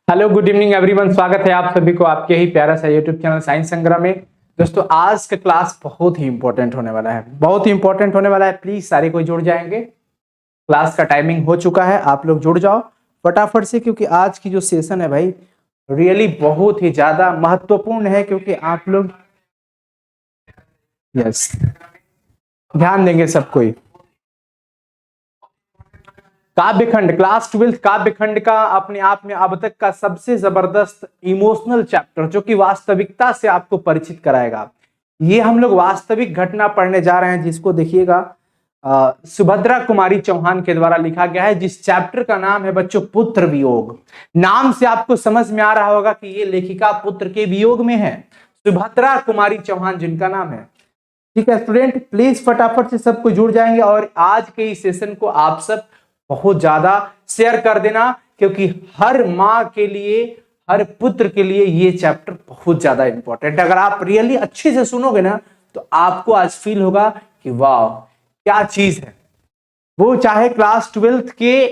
Hello, good evening everyone. स्वागत है आप सभी को आपके ही प्यारा सा यूट्यूब चैनल साइंस संग्रह में। दोस्तों, आज का क्लास बहुत ही इंपॉर्टेंट होने वाला है, बहुत ही इंपॉर्टेंट होने वाला है। प्लीज सारे कोई जुड़ जाएंगे। क्लास का टाइमिंग हो चुका है, आप लोग जुड़ जाओ फटाफट से, क्योंकि आज की जो सेशन है भाई रियली बहुत ही ज्यादा महत्वपूर्ण है, क्योंकि आप लोग यस ध्यान देंगे सब कोई। काव्यखंड क्लास 12 काव्यखंड का अपने आप में अब तक का सबसे जबरदस्त इमोशनल चैप्टर, जो कि वास्तविकता से आपको परिचित कराएगा। ये हम लोग वास्तविक घटना पढ़ने जा रहे हैं, जिसको देखिएगा सुभद्रा कुमारी चौहान के द्वारा लिखा गया है, जिस चैप्टर का नाम है बच्चों पुत्र वियोग। नाम से आपको समझ में आ रहा होगा कि ये लेखिका पुत्र के वियोग में है, सुभद्रा कुमारी चौहान जिनका नाम है। ठीक है स्टूडेंट, प्लीज फटाफट से सबको जुड़ जाएंगे और आज के इस सेशन को आप सब बहुत ज्यादा शेयर कर देना, क्योंकि हर माँ के लिए, हर पुत्र के लिए ये चैप्टर बहुत ज्यादा इंपॉर्टेंट है। अगर आप रियली अच्छे से सुनोगे ना तो आपको आज फील होगा कि वाह क्या चीज है। वो चाहे क्लास 12 के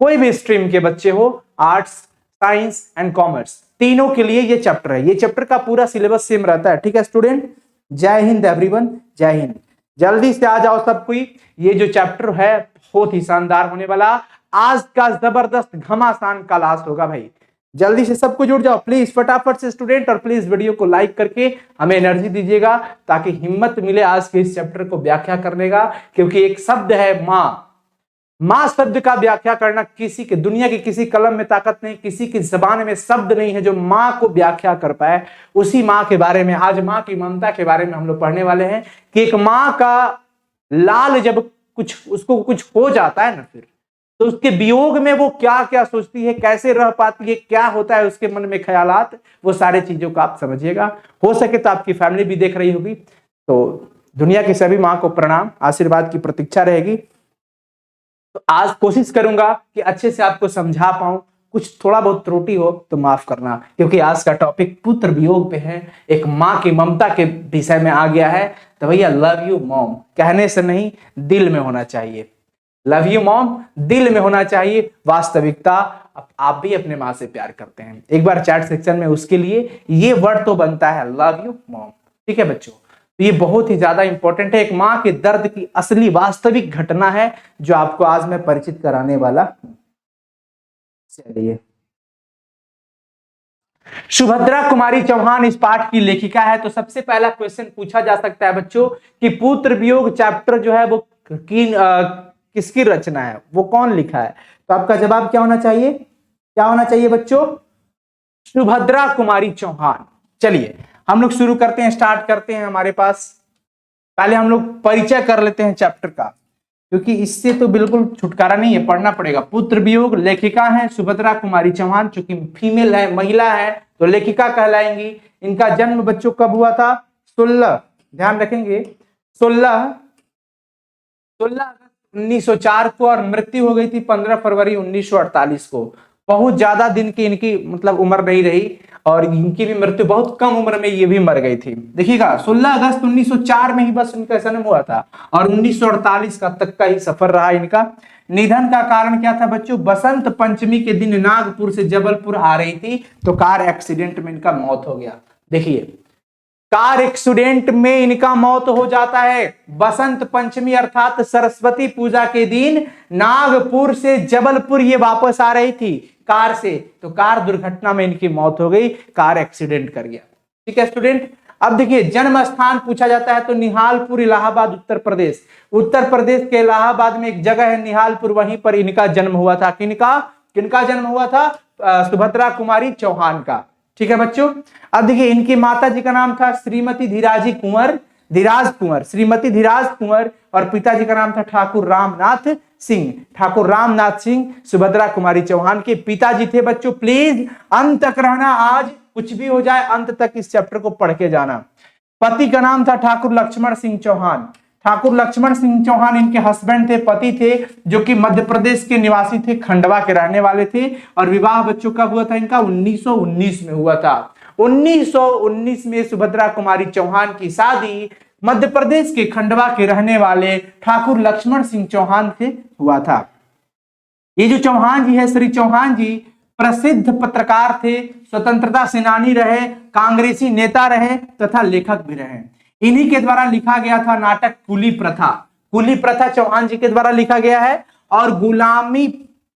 कोई भी स्ट्रीम के बच्चे हो, आर्ट्स, साइंस एंड कॉमर्स, तीनों के लिए ये चैप्टर है। ये चैप्टर का पूरा सिलेबस सेम रहता है। ठीक है स्टूडेंट, जय हिंद एवरीवन, जय हिंद। जल्दी से आ जाओ सब कोई। ये जो चैप्टर है बहुत ही शानदार होने वाला, आज का जबरदस्त घमासान का क्लास होगा भाई। जल्दी से सबको जुड़ जाओ प्लीज फटाफट से स्टूडेंट, और प्लीज वीडियो को लाइक करके हमें एनर्जी दीजिएगा, ताकि हिम्मत मिले आज के इस चैप्टर को व्याख्या करने का। क्योंकि एक शब्द है माँ, माँ शब्द का व्याख्या करना किसी के, दुनिया की किसी कलम में ताकत नहीं, किसी की जबान में शब्द नहीं है जो माँ को व्याख्या कर पाए। उसी माँ के बारे में आज, माँ की ममता के बारे में हम लोग पढ़ने वाले हैं कि एक माँ का लाल जब उसको कुछ हो जाता है ना, फिर तो उसके वियोग में वो क्या क्या सोचती है, कैसे रह पाती है, क्या होता है उसके मन में ख्यालात, वो सारे चीजों को आप समझिएगा। हो सके तो आपकी फैमिली भी देख रही होगी, तो दुनिया की सभी माँ को प्रणाम, आशीर्वाद की प्रतीक्षा रहेगी। तो आज कोशिश करूंगा कि अच्छे से आपको समझा पाऊं। कुछ थोड़ा बहुत त्रुटि हो तो माफ करना, क्योंकि आज का टॉपिक पुत्र वियोग पे है, एक माँ की ममता के विषय में आ गया है। तो भैया लव यू मॉम कहने से नहीं, दिल में होना चाहिए। लव यू मॉम दिल में होना चाहिए। वास्तविकता आप भी अपने माँ से प्यार करते हैं, एक बार चैट सेक्शन में उसके लिए ये वर्ड तो बनता है, लव यू मॉम। ठीक है बच्चों, तो ये बहुत ही ज्यादा इंपॉर्टेंट है, एक माँ के दर्द की असली वास्तविक घटना है, जो आपको आज मैं परिचित कराने वाला। चलिए, सुभद्रा कुमारी चौहान इस पाठ की लेखिका है। तो सबसे पहला क्वेश्चन पूछा जा सकता है बच्चों कि पुत्र वियोग चैप्टर जो है वो किसकी रचना है, वो कौन लिखा है। तो आपका जवाब क्या होना चाहिए, क्या होना चाहिए बच्चों, सुभद्रा कुमारी चौहान। चलिए हम लोग शुरू करते हैं, स्टार्ट करते हैं। हमारे पास पहले हम लोग परिचय कर लेते हैं चैप्टर का, क्योंकि इससे तो बिल्कुल छुटकारा नहीं है, पढ़ना पड़ेगा। पुत्र वियोग, लेखिका है सुभद्रा कुमारी चौहान, चूंकि फीमेल है, महिला है, तो लेखिका कहलाएंगी। इनका जन्म बच्चों कब हुआ था, 16, ध्यान रखेंगे 16 अगस्त 1904 को, और मृत्यु हो गई थी 15 फरवरी 1948 को। बहुत ज्यादा दिन की इनकी मतलब उम्र नहीं रही, और इनकी भी मृत्यु बहुत कम उम्र में ये भी मर गई थी। देखिएगा 16 अगस्त 1904 में ही बस इनका जन्म हुआ था, और 1948 का तक का ही सफर रहा इनका। निधन का कारण क्या था बच्चों, बसंत पंचमी के दिन नागपुर से जबलपुर आ रही थी, तो कार एक्सीडेंट में इनका मौत हो गया। देखिए कार एक्सीडेंट में इनका मौत हो जाता है बसंत पंचमी अर्थात सरस्वती पूजा के दिन। नागपुर से जबलपुर ये वापस आ रही थी कार से, तो कार दुर्घटना में इनकी मौत हो गई, कार एक्सीडेंट कर गया। ठीक है स्टूडेंट, अब देखिए जन्म स्थान पूछा जाता है तो निहालपुर, इलाहाबाद, उत्तर प्रदेश। उत्तर प्रदेश के इलाहाबाद में एक जगह है निहालपुर, वहीं पर इनका जन्म हुआ था। किनका जन्म हुआ था, सुभद्रा कुमारी चौहान का। ठीक है बच्चों, अब देखिए इनकी माता जी का नाम था श्रीमती धीराज कुंवर, श्रीमती धीराज कुंवर, और पिताजी का नाम था ठाकुर रामनाथ सिंह। सुभद्रा कुमारी चौहान के पिताजी थे बच्चों। प्लीज अंत तक रहना, आज कुछ भी हो जाए अंत तक इस चैप्टर को पढ़ के जाना। पति का नाम था ठाकुर लक्ष्मण सिंह चौहान। ठाकुर लक्ष्मण सिंह चौहान इनके हस्बैंड थे, पति थे, जो कि मध्य प्रदेश के निवासी थे, खंडवा के रहने वाले थे। और विवाह बच्चों कब हुआ था इनका, 1919 में हुआ था। 1919 में सुभद्रा कुमारी चौहान की शादी मध्य प्रदेश के खंडवा के रहने वाले ठाकुर लक्ष्मण सिंह चौहान से हुआ था। ये जो चौहान जी है, श्री चौहान जी, प्रसिद्ध पत्रकार थे, स्वतंत्रता सेनानी रहे, कांग्रेसी नेता रहे तथा लेखक भी रहे। इन्हीं के द्वारा लिखा गया था नाटक कुली प्रथा। कुली प्रथा चौहान जी के द्वारा लिखा गया है और गुलामी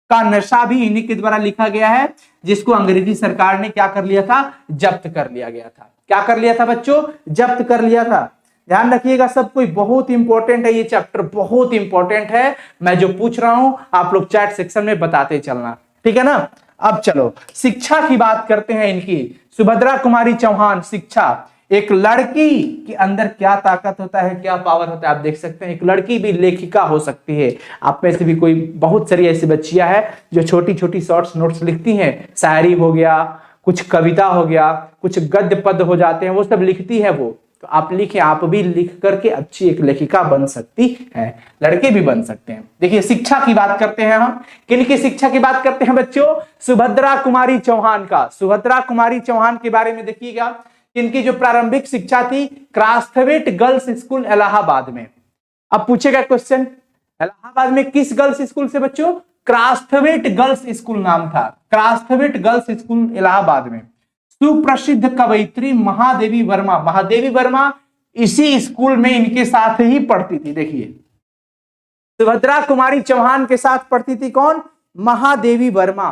का नशा भी इन्हीं के द्वारा लिखा गया है, जिसको अंग्रेजी सरकार ने क्या कर लिया था, जब्त कर लिया गया था। क्या कर लिया था बच्चों, जब्त कर लिया था। ध्यान रखिएगा सब कोई, बहुत इंपॉर्टेंट है ये चैप्टर, बहुत इंपॉर्टेंट है। मैं जो पूछ रहा हूं आप लोग चैट सेक्शन में बताते चलना, ठीक है ना। अब चलो शिक्षा की बात करते हैं इनकी। सुभद्रा कुमारी चौहान, शिक्षा। एक लड़की के अंदर क्या ताकत होता है, क्या पावर होता है, आप देख सकते हैं। एक लड़की भी लेखिका हो सकती है। आप में से भी कोई, बहुत सारी ऐसी बच्चियां हैं जो छोटी छोटी शॉर्ट्स नोट्स लिखती हैं, शायरी हो गया, कुछ कविता हो गया, कुछ गद्य पद हो जाते हैं, वो सब लिखती है वो। तो आप लिखें, आप भी लिख करके अच्छी एक लेखिका बन सकती है, लड़के भी बन सकते हैं। देखिए शिक्षा की बात करते हैं हम, किनकी शिक्षा की बात करते हैं बच्चों, सुभद्रा कुमारी चौहान का। सुभद्रा कुमारी चौहान के बारे में देखिएगा, इनकी जो प्रारंभिक शिक्षा थी क्रास्थवेट गर्ल्स स्कूल इलाहाबाद में। अब पूछेगा क्वेश्चन, इलाहाबाद में किस गर्ल्स स्कूल से बच्चों, क्रास्थवेट गर्ल्स स्कूल नाम था, क्रास्थवेट गर्ल्स स्कूल इलाहाबाद में। सुप्रसिद्ध कवयित्री महादेवी वर्मा, महादेवी वर्मा इसी स्कूल में इनके साथ ही पढ़ती थी। देखिए सुभद्रा कुमारी चौहान के साथ पढ़ती थी कौन, महादेवी वर्मा।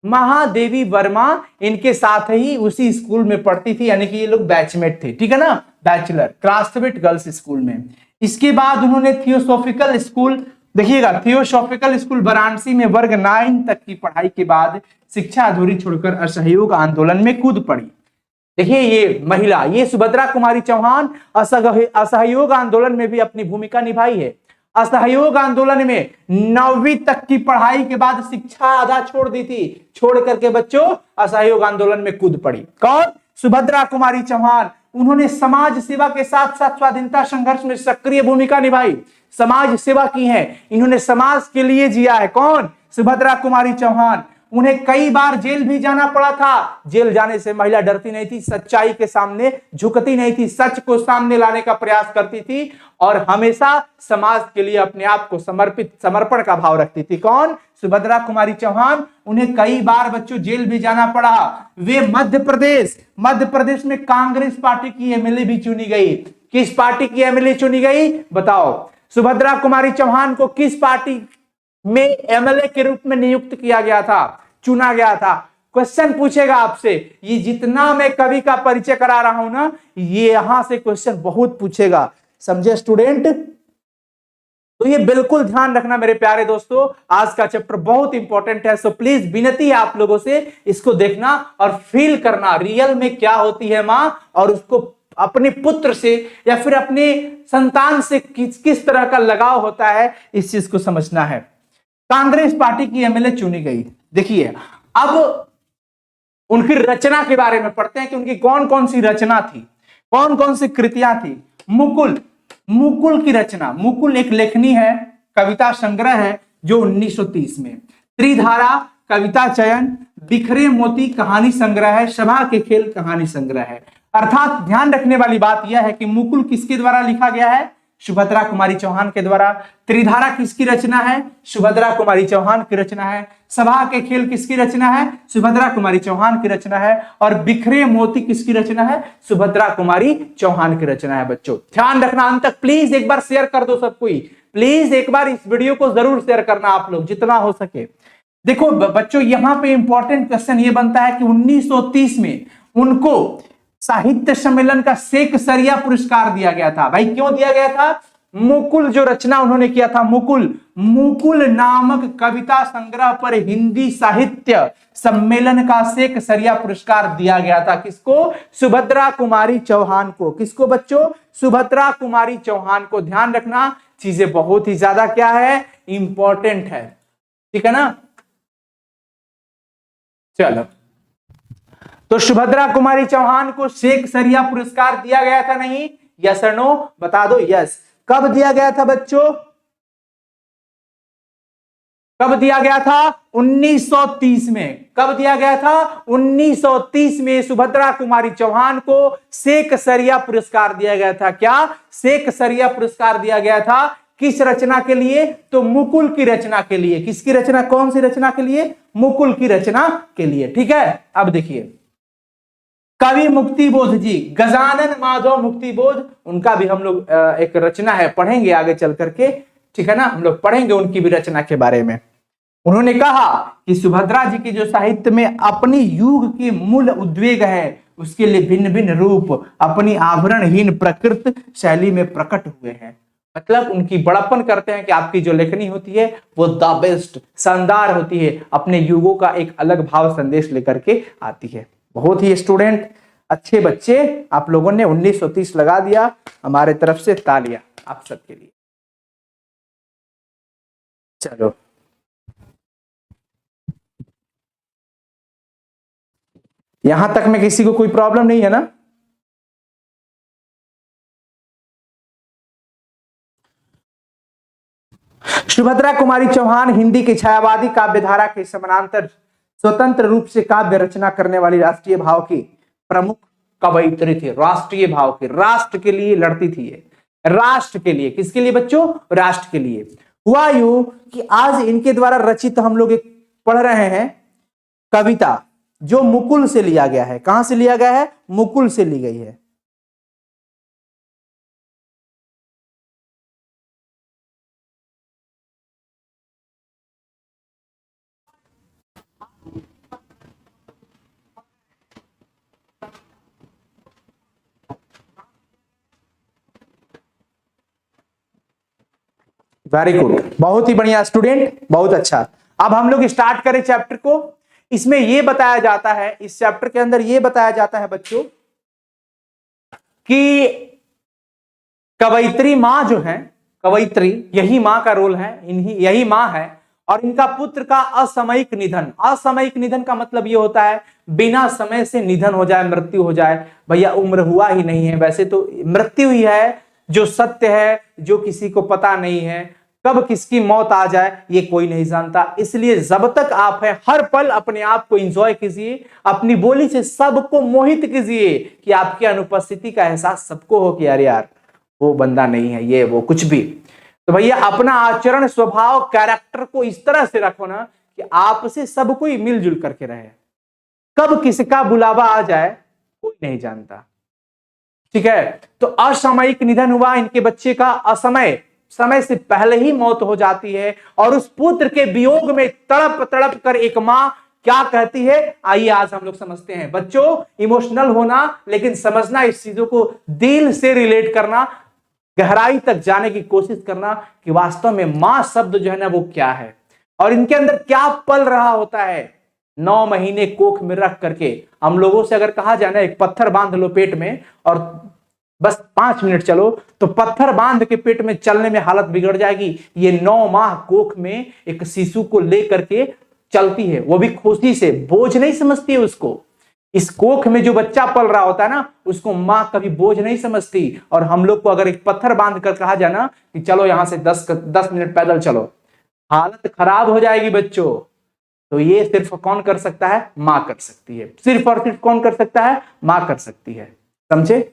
महादेवी वर्मा इनके साथ ही उसी स्कूल में पढ़ती थी, यानी कि ये लोग बैचमेट थे, ठीक है ना, बैचलर, क्रास्थवेट गर्ल्स स्कूल में। इसके बाद उन्होंने थियोसॉफिकल स्कूल, देखिएगा थियोसॉफिकल स्कूल वाराणसी में वर्ग 9 तक की पढ़ाई के बाद शिक्षा अधूरी छोड़कर असहयोग आंदोलन में कूद पड़ी। देखिए ये महिला, ये सुभद्रा कुमारी चौहान असहयोग आंदोलन में भी अपनी भूमिका निभाई है। असहयोग आंदोलन में 9वीं तक की पढ़ाई के बाद शिक्षा आधा छोड़ दी थी, छोड़ करके बच्चों असहयोग आंदोलन में कूद पड़ी। कौन, सुभद्रा कुमारी चौहान। उन्होंने समाज सेवा के साथ साथ स्वाधीनता संघर्ष में सक्रिय भूमिका निभाई, समाज सेवा की है, इन्होंने समाज के लिए जिया है। कौन, सुभद्रा कुमारी चौहान। उन्हें कई बार जेल भी जाना पड़ा था। जेल जाने से महिला डरती नहीं थी, सच्चाई के सामने झुकती नहीं थी, सच को सामने लाने का प्रयास करती थी और हमेशा समाज के लिए अपने आप को समर्पण का भाव रखती थी। कौन, सुभद्रा कुमारी चौहान। उन्हें कई बार बच्चों जेल भी जाना पड़ा। वे मध्य प्रदेश में कांग्रेस पार्टी की एमएलए भी चुनी गई। किस पार्टी की एमएलए चुनी गई बताओ, सुभद्रा कुमारी चौहान को किस पार्टी में एमएलए के रूप में नियुक्त किया गया था, चुना गया था। क्वेश्चन पूछेगा आपसे, ये जितना मैं कवि का परिचय करा रहा हूं ना, ये यहां से क्वेश्चन बहुत पूछेगा, समझे स्टूडेंट। तो ये बिल्कुल ध्यान रखना मेरे प्यारे दोस्तों, आज का चैप्टर बहुत इंपॉर्टेंट है। सो प्लीज विनती है आप लोगों से इसको देखना और फील करना, रियल में क्या होती है मां, और उसको अपने पुत्र से या फिर अपने संतान से किस तरह का लगाव होता है, इस चीज को समझना है। कांग्रेस पार्टी की एमएलए चुनी गई। देखिए अब उनकी रचना के बारे में पढ़ते हैं कि उनकी कौन कौन सी रचना थी, कौन कौन सी कृतियां थी। मुकुल की रचना, मुकुल एक लेखनी है, कविता संग्रह है जो 1930 में। त्रिधारा कविता चयन, बिखरे मोती कहानी संग्रह है, सभा के खेल कहानी संग्रह है। अर्थात ध्यान रखने वाली बात यह है कि मुकुल किसके द्वारा लिखा गया है, सुभद्रा कुमारी चौहान के द्वारा। त्रिधारा किसकी रचना है, सुभद्रा कुमारी चौहान की रचना है। सभा के खेल किसकी रचना है, सुभद्रा कुमारी चौहान की रचना है। और बिखरे मोती किसकी रचना है, सुभद्रा कुमारी चौहान की रचना है। बच्चों ध्यान रखना, अंत तक प्लीज एक बार शेयर कर दो सब कोई, प्लीज एक बार इस वीडियो को जरूर शेयर करना आप लोग जितना हो सके। देखो बच्चों यहां पे इंपॉर्टेंट क्वेश्चन ये बनता है कि 1930 में उनको साहित्य सम्मेलन का शेखसरिया पुरस्कार दिया गया था। भाई क्यों दिया गया था, मुकुल जो रचना उन्होंने किया था, मुकुल नामक कविता संग्रह पर हिंदी साहित्य सम्मेलन का शेखसरिया पुरस्कार दिया गया था। किसको, सुभद्रा कुमारी चौहान को। किसको बच्चों, सुभद्रा कुमारी चौहान को। ध्यान रखना चीजें बहुत ही ज्यादा क्या है, इंपॉर्टेंट है, ठीक है ना। चलो तो सुभद्रा कुमारी चौहान को शेखसरिया पुरस्कार दिया गया था नहीं, यस और नो बता दो। यस, कब दिया गया था बच्चों, कब दिया गया था, 1930 में। कब दिया गया था, 1930 में सुभद्रा कुमारी चौहान को शेखसरिया पुरस्कार दिया गया था। क्या, शेखसरिया पुरस्कार दिया गया था। किस रचना के लिए? तो मुकुल की रचना के लिए। किसकी रचना? कौन सी रचना के लिए? मुकुल की रचना के लिए। ठीक है, अब देखिए कवि मुक्तिबोध जी, गजानन माधव मुक्तिबोध, उनका भी हम लोग एक रचना है, पढ़ेंगे आगे चल करके। ठीक है ना, हम लोग पढ़ेंगे उनकी भी रचना के बारे में। उन्होंने कहा कि सुभद्रा जी की जो साहित्य में अपनी युग की मूल उद्वेग है, उसके लिए भिन्न भिन्न रूप अपनी आभरणहीन प्रकृत शैली में प्रकट हुए हैं। मतलब उनकी बड़प्पन करते हैं कि आपकी जो लेखनी होती है वो द बेस्ट, शानदार होती है, अपने युगों का एक अलग भाव संदेश लेकर के आती है। बहुत ही स्टूडेंट अच्छे बच्चे, आप लोगों ने 1930 लगा दिया, हमारे तरफ से तालियां आप सबके लिए। चलो यहां तक में किसी को कोई प्रॉब्लम नहीं है ना? सुभद्रा कुमारी चौहान हिंदी की छायावादी काव्य धारा के समानांतर स्वतंत्र रूप से काव्य रचना करने वाली राष्ट्रीय भाव की प्रमुख कवयित्री थी। राष्ट्रीय भाव की, राष्ट्र के लिए लड़ती थी ये, राष्ट्र के लिए। किसके लिए बच्चों? राष्ट्र के लिए। हुआ यूं कि आज इनके द्वारा रचित हम लोग एक पढ़ रहे हैं कविता, जो मुकुल से लिया गया है। कहां से लिया गया है? मुकुल से ली गई है। वेरी गुड, बहुत ही बढ़िया स्टूडेंट, बहुत अच्छा। अब हम लोग स्टार्ट करें चैप्टर को। इसमें यह बताया जाता है, इस चैप्टर के अंदर यह बताया जाता है बच्चों कि कवयित्री मां जो है, कवयित्री यही मां का रोल है, यही मां है, और इनका पुत्र का असामयिक निधन। असामयिक निधन का मतलब यह होता है बिना समय से निधन हो जाए, मृत्यु हो जाए। भैया उम्र हुआ ही नहीं है, वैसे तो मृत्यु ही है जो सत्य है, जो किसी को पता नहीं है। कब किसकी मौत आ जाए ये कोई नहीं जानता। इसलिए जब तक आप हैं हर पल अपने आप को एंजॉय कीजिए, अपनी बोली से सबको मोहित कीजिए कि आपकी अनुपस्थिति का एहसास सबको हो कि यार यार वो बंदा नहीं है, ये वो कुछ भी। तो भैया अपना आचरण, स्वभाव, कैरेक्टर को इस तरह से रखो ना कि आपसे सब कोई मिलजुल करके रहे। कब किसका बुलावा आ जाए कोई नहीं जानता। ठीक है, तो असामयिक निधन हुआ इनके बच्चे का। असमय, समय से पहले ही मौत हो जाती है, और उस पुत्र के वियोग में तड़प तड़प कर एक मां क्या कहती है, आइए आज हम लोग समझते हैं। बच्चों इमोशनल होना, लेकिन समझना, इस चीजों को दिल से रिलेट करना, गहराई तक जाने की कोशिश करना कि वास्तव में मां शब्द जो है ना वो क्या है, और इनके अंदर क्या पल रहा होता है। 9 महीने कोख में रख करके हम लोगों से अगर कहा जाए ना एक पत्थर बांध लो पेट में और बस 5 मिनट चलो, तो पत्थर बांध के पेट में चलने में हालत बिगड़ जाएगी। ये 9 माह कोख में एक शिशु को लेकर के चलती है, वो भी खुशी से, बोझ नहीं समझती है उसको। इस कोख में जो बच्चा पल रहा होता है ना उसको मां कभी बोझ नहीं समझती। और हम लोग को अगर एक पत्थर बांध कर कहा जाए ना कि चलो यहां से 10 मिनट पैदल चलो, हालत खराब हो जाएगी बच्चों। तो ये सिर्फ कौन कर सकता है? मां कर सकती है। सिर्फ और सिर्फ कौन कर सकता है? मां कर सकती है। समझे?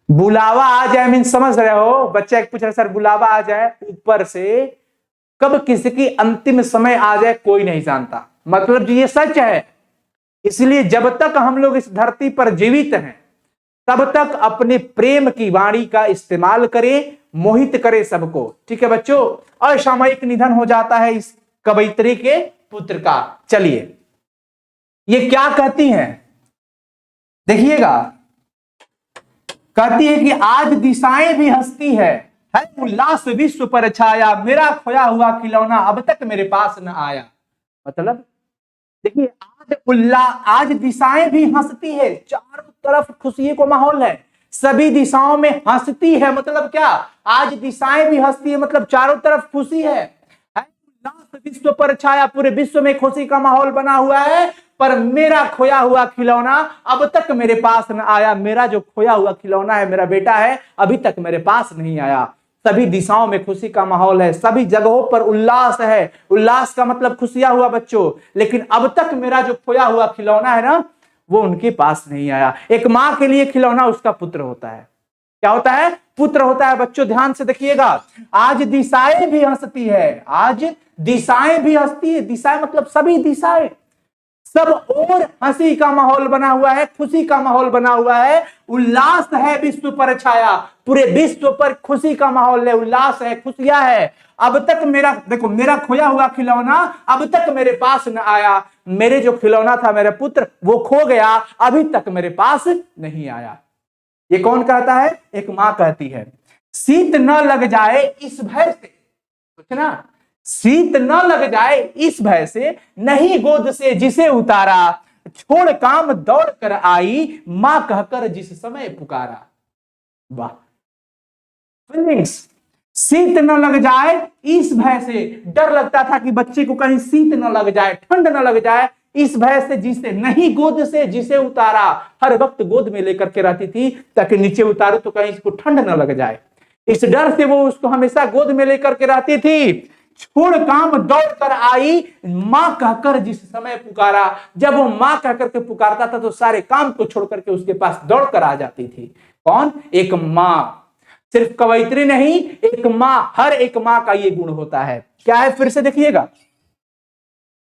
बुलावा आ जाए मीन समझ रहे हो? बच्चा एक पूछ रहा सर बुलावा आ जाए ऊपर से, कब किसकी अंतिम समय आ जाए कोई नहीं जानता। मतलब ये सच है। इसलिए जब तक हम लोग इस धरती पर जीवित हैं तब तक अपने प्रेम की वाणी का इस्तेमाल करें, मोहित करें सबको। ठीक है बच्चों, असामयिक निधन हो जाता है इस कवयित्री के पुत्र का। चलिए ये क्या कहती हैं देखिएगा, कहती है कि आज दिशाएं भी हंसती है उल्लास विश्व पर छाया, मेरा खोया हुआ खिलौना अब तक मेरे पास न आया। मतलब देखिए आज दिशाएं भी हंसती है, चारों तरफ खुशी को माहौल है, सभी दिशाओं में हंसती है। मतलब क्या? आज दिशाएं भी हंसती है, मतलब चारों तरफ खुशी है उल्लास विश्व पर छाया, पूरे विश्व में खुशी का माहौल बना हुआ है, पर मेरा खोया हुआ खिलौना अब तक मेरे पास न आया। मेरा जो खोया हुआ खिलौना है, मेरा बेटा है, अभी तक मेरे पास नहीं आया। सभी दिशाओं में खुशी का माहौल है, सभी जगहों पर उल्लास है। उल्लास का मतलब खुशियां हुआ बच्चों, लेकिन अब तक मेरा जो खोया हुआ खिलौना है ना वो उनके पास नहीं आया। एक माँ के लिए खिलौना उसका पुत्र होता है। क्या होता है? पुत्र होता है। बच्चों ध्यान से देखिएगा, आज दिशाएं भी हंसती है, आज दिशाएं भी हंसती है। दिशाएं मतलब सभी दिशाएं, सब और हंसी का माहौल बना हुआ है, खुशी का माहौल बना हुआ है, उल्लास है विश्व पर छाया, पूरे विश्व पर खुशी का माहौल है, उल्लास है, खुशियां है। अब तक मेरा, देखो, मेरा खोया हुआ खिलौना अब तक मेरे पास न आया। मेरे जो खिलौना था मेरा पुत्र, वो खो गया, अभी तक मेरे पास नहीं आया। ये कौन कहता है? एक मां कहती है। शीत न लग जाए इस भय से, सोचना, शीत न लग जाए इस भय से, नहीं गोद से जिसे उतारा, छोड़ काम दौड़ कर आई, मां कहकर जिस समय पुकारा। वाह, फीलिंग्स। शीत न लग जाए इस भय से, डर लगता था कि बच्चे को कहीं शीत न लग जाए, ठंड न लग जाए, इस भय से जिसे, नहीं गोद से जिसे उतारा, हर वक्त गोद में लेकर के रहती थी ताकि नीचे उतारो तो कहीं इसको ठंड न लग जाए। इस डर से वो उसको हमेशा गोद में लेकर के रहती थी। छोड़ काम दौड़ कर आई, मां कहकर जिस समय पुकारा। जब वो मां कहकर के पुकारता था तो सारे काम को छोड़ करके उसके पास दौड़ कर आ जाती थी। कौन? एक मां। सिर्फ कवयित्री नहीं, एक मां, हर एक मां का ये गुण होता है। क्या है? फिर से देखिएगा,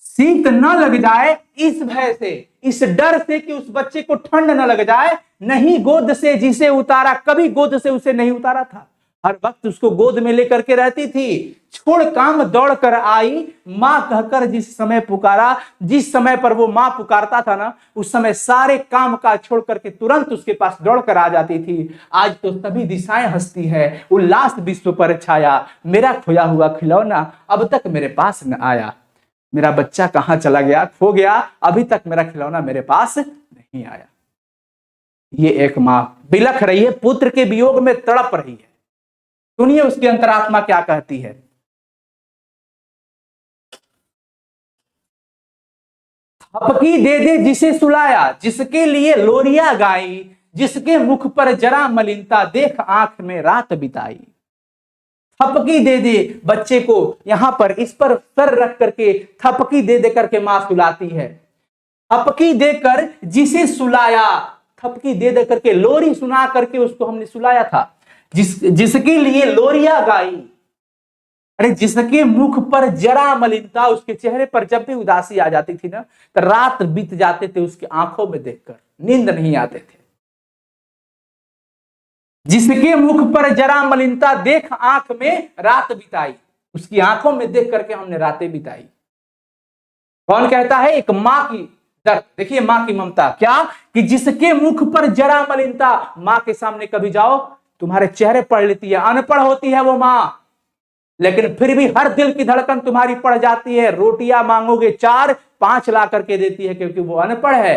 शीत न लग जाए इस भय से, इस डर से कि उस बच्चे को ठंड न लग जाए, नहीं गोद से जिसे उतारा, कभी गोद से उसे नहीं उतारा था, हर वक्त उसको गोद में लेकर के रहती थी। छोड़ काम दौड़ कर आई, मां कहकर जिस समय पुकारा। जिस समय पर वो मां पुकारता था ना, उस समय सारे काम काज छोड़ करके तुरंत उसके पास दौड़ कर आ जाती थी। आज तो सभी दिशाएं हंसती है, उल्लास विश्व पर छाया, मेरा खोया हुआ खिलौना अब तक मेरे पास न आया। मेरा बच्चा कहां चला गया, खो गया, अभी तक मेरा खिलौना मेरे पास नहीं आया। ये एक मां बिलख रही है, पुत्र के वियोग में तड़प रही है। सुनिए उसकी अंतरात्मा क्या कहती है। थपकी दे दे जिसे सुलाया, जिसके लिए लोरिया गाई, जिसके मुख पर जरा मलिनता, देख आंख में रात बिताई। थपकी दे दे बच्चे को, यहां पर इस पर सर रख करके थपकी दे दे करके मां सुलाती है। थपकी देकर जिसे सुलाया, थपकी दे दे करके, लोरी सुना करके उसको हमने सुलाया था। जिसके लिए लोरिया गाई, अरे जिसके मुख पर जरा मलिनता, उसके चेहरे पर जब भी उदासी आ जाती थी ना, तो रात बीत जाते थे उसकी आंखों में देखकर, नींद नहीं आते थे। जिसके मुख पर जरा मलिनता, देख आंख में रात बिताई, उसकी आंखों में देख करके हमने रातें बिताई। कौन कहता है? एक मां की दर्द। देखिए मां की ममता क्या, कि जिसके मुख पर जरा मलिनता, मां के सामने कभी जाओ तुम्हारे चेहरे पढ़ लेती है, अनपढ़ होती है वो मां, लेकिन फिर भी हर दिल की धड़कन तुम्हारी पड़ जाती है। रोटियां मांगोगे 4-5 ला करके देती है क्योंकि वो अनपढ़ है।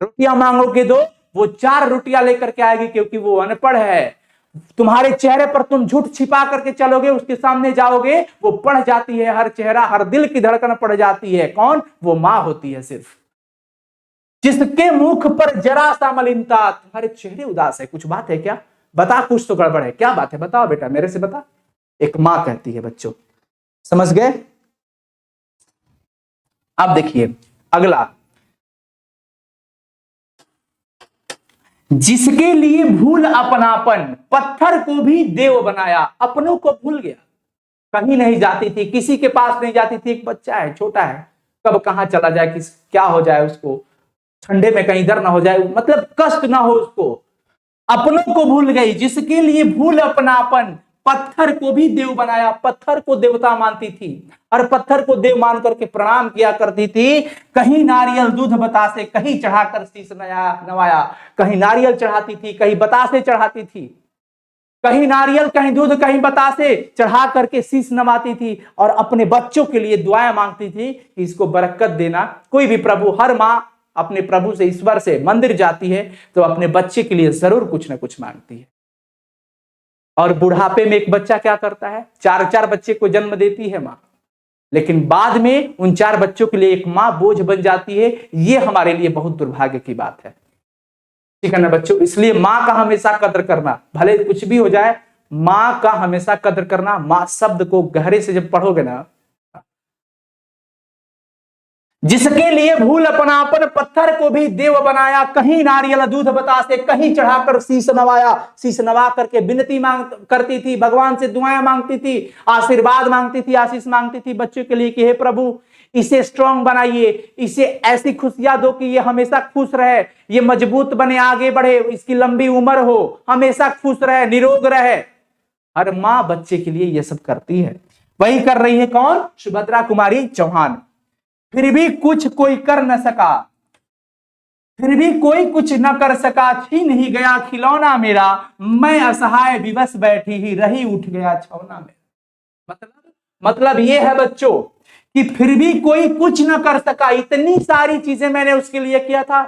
रोटियां मांगोगे 2, वो 4 रोटियां लेकर के आएगी क्योंकि वो अनपढ़ है। तुम्हारे चेहरे पर तुम झूठ छिपा करके चलोगे, उसके सामने जाओगे, वो पढ़ जाती है, हर चेहरा, हर दिल की धड़कन पड़ जाती है। कौन? वो मां होती है सिर्फ। जिसके मुख पर जरा सा मलिनता, तुम्हारे चेहरे उदास है, कुछ बात है क्या? बता, कुछ तो गड़बड़ है, क्या बात है? बताओ बेटा, मेरे से बता। एक मां कहती है बच्चों, समझ गए? अब देखिए अगला, जिसके लिए भूल अपनापन, पत्थर को भी देव बनाया। अपनों को भूल गया, कहीं नहीं जाती थी, किसी के पास नहीं जाती थी। एक बच्चा है, छोटा है, कब कहां चला जाए, किस क्या हो जाए उसको, ठंडे में कहीं इधर ना हो जाए, मतलब कष्ट ना हो उसको। अपनों को भूल गई, जिसके लिए भूल अपनापन, पत्थर को भी देव बनाया। पत्थर को देवता मानती थी और पत्थर को देव मान करके प्रणाम किया करती थी। कहीं नारियल दूध बतासे, कहीं चढ़ाकर शीश नवाया। कहीं नारियल चढ़ाती थी, कहीं बतासे चढ़ाती थी, कहीं नारियल, कहीं दूध, कहीं बतासे चढ़ा करके शीश नवाती थी और अपने बच्चों के लिए दुआएं मांगती थी कि इसको बरकत देना। कोई भी प्रभु, हर मां अपने प्रभु से, ईश्वर से मंदिर जाती है तो अपने बच्चे के लिए जरूर कुछ ना कुछ मांगती है। और बुढ़ापे में एक बच्चा क्या करता है? 4-4 बच्चे को जन्म देती है मां, लेकिन बाद में उन 4 बच्चों के लिए एक मां बोझ बन जाती है। ये हमारे लिए बहुत दुर्भाग्य की बात है, ठीक है ना बच्चों? इसलिए मां का हमेशा कदर करना, भले कुछ भी हो जाए, मां का हमेशा कदर करना। मां शब्द को गहरे से जब पढ़ोगे ना, जिसके लिए भूल अपनापन पत्थर को भी देव बनाया, कहीं नारियल दूध बतासे कहीं चढ़ाकर शीश नवाया। शीश नवा करके विनती मांग करती थी, भगवान से दुआएं मांगती थी, आशीर्वाद मांगती थी, आशीष मांगती थी बच्चों के लिए कि हे प्रभु इसे स्ट्रांग बनाइए, इसे ऐसी खुशियां दो कि ये हमेशा खुश रहे, ये मजबूत बने, आगे बढ़े, इसकी लंबी उम्र हो, हमेशा खुश रहे, निरोग रहे। हर माँ बच्चे के लिए ये सब करती है। वही कर रही है कौन? सुभद्रा कुमारी चौहान। फिर भी कुछ कोई कर न सका, फिर भी कोई कुछ न कर सका, छीन ही गया खिलौना मेरा, मैं असहाय विवश बैठी ही रही, उठ गया छौना मेरा। मतलब ये है बच्चों कि फिर भी कोई कुछ न कर सका। इतनी सारी चीजें मैंने उसके लिए किया था,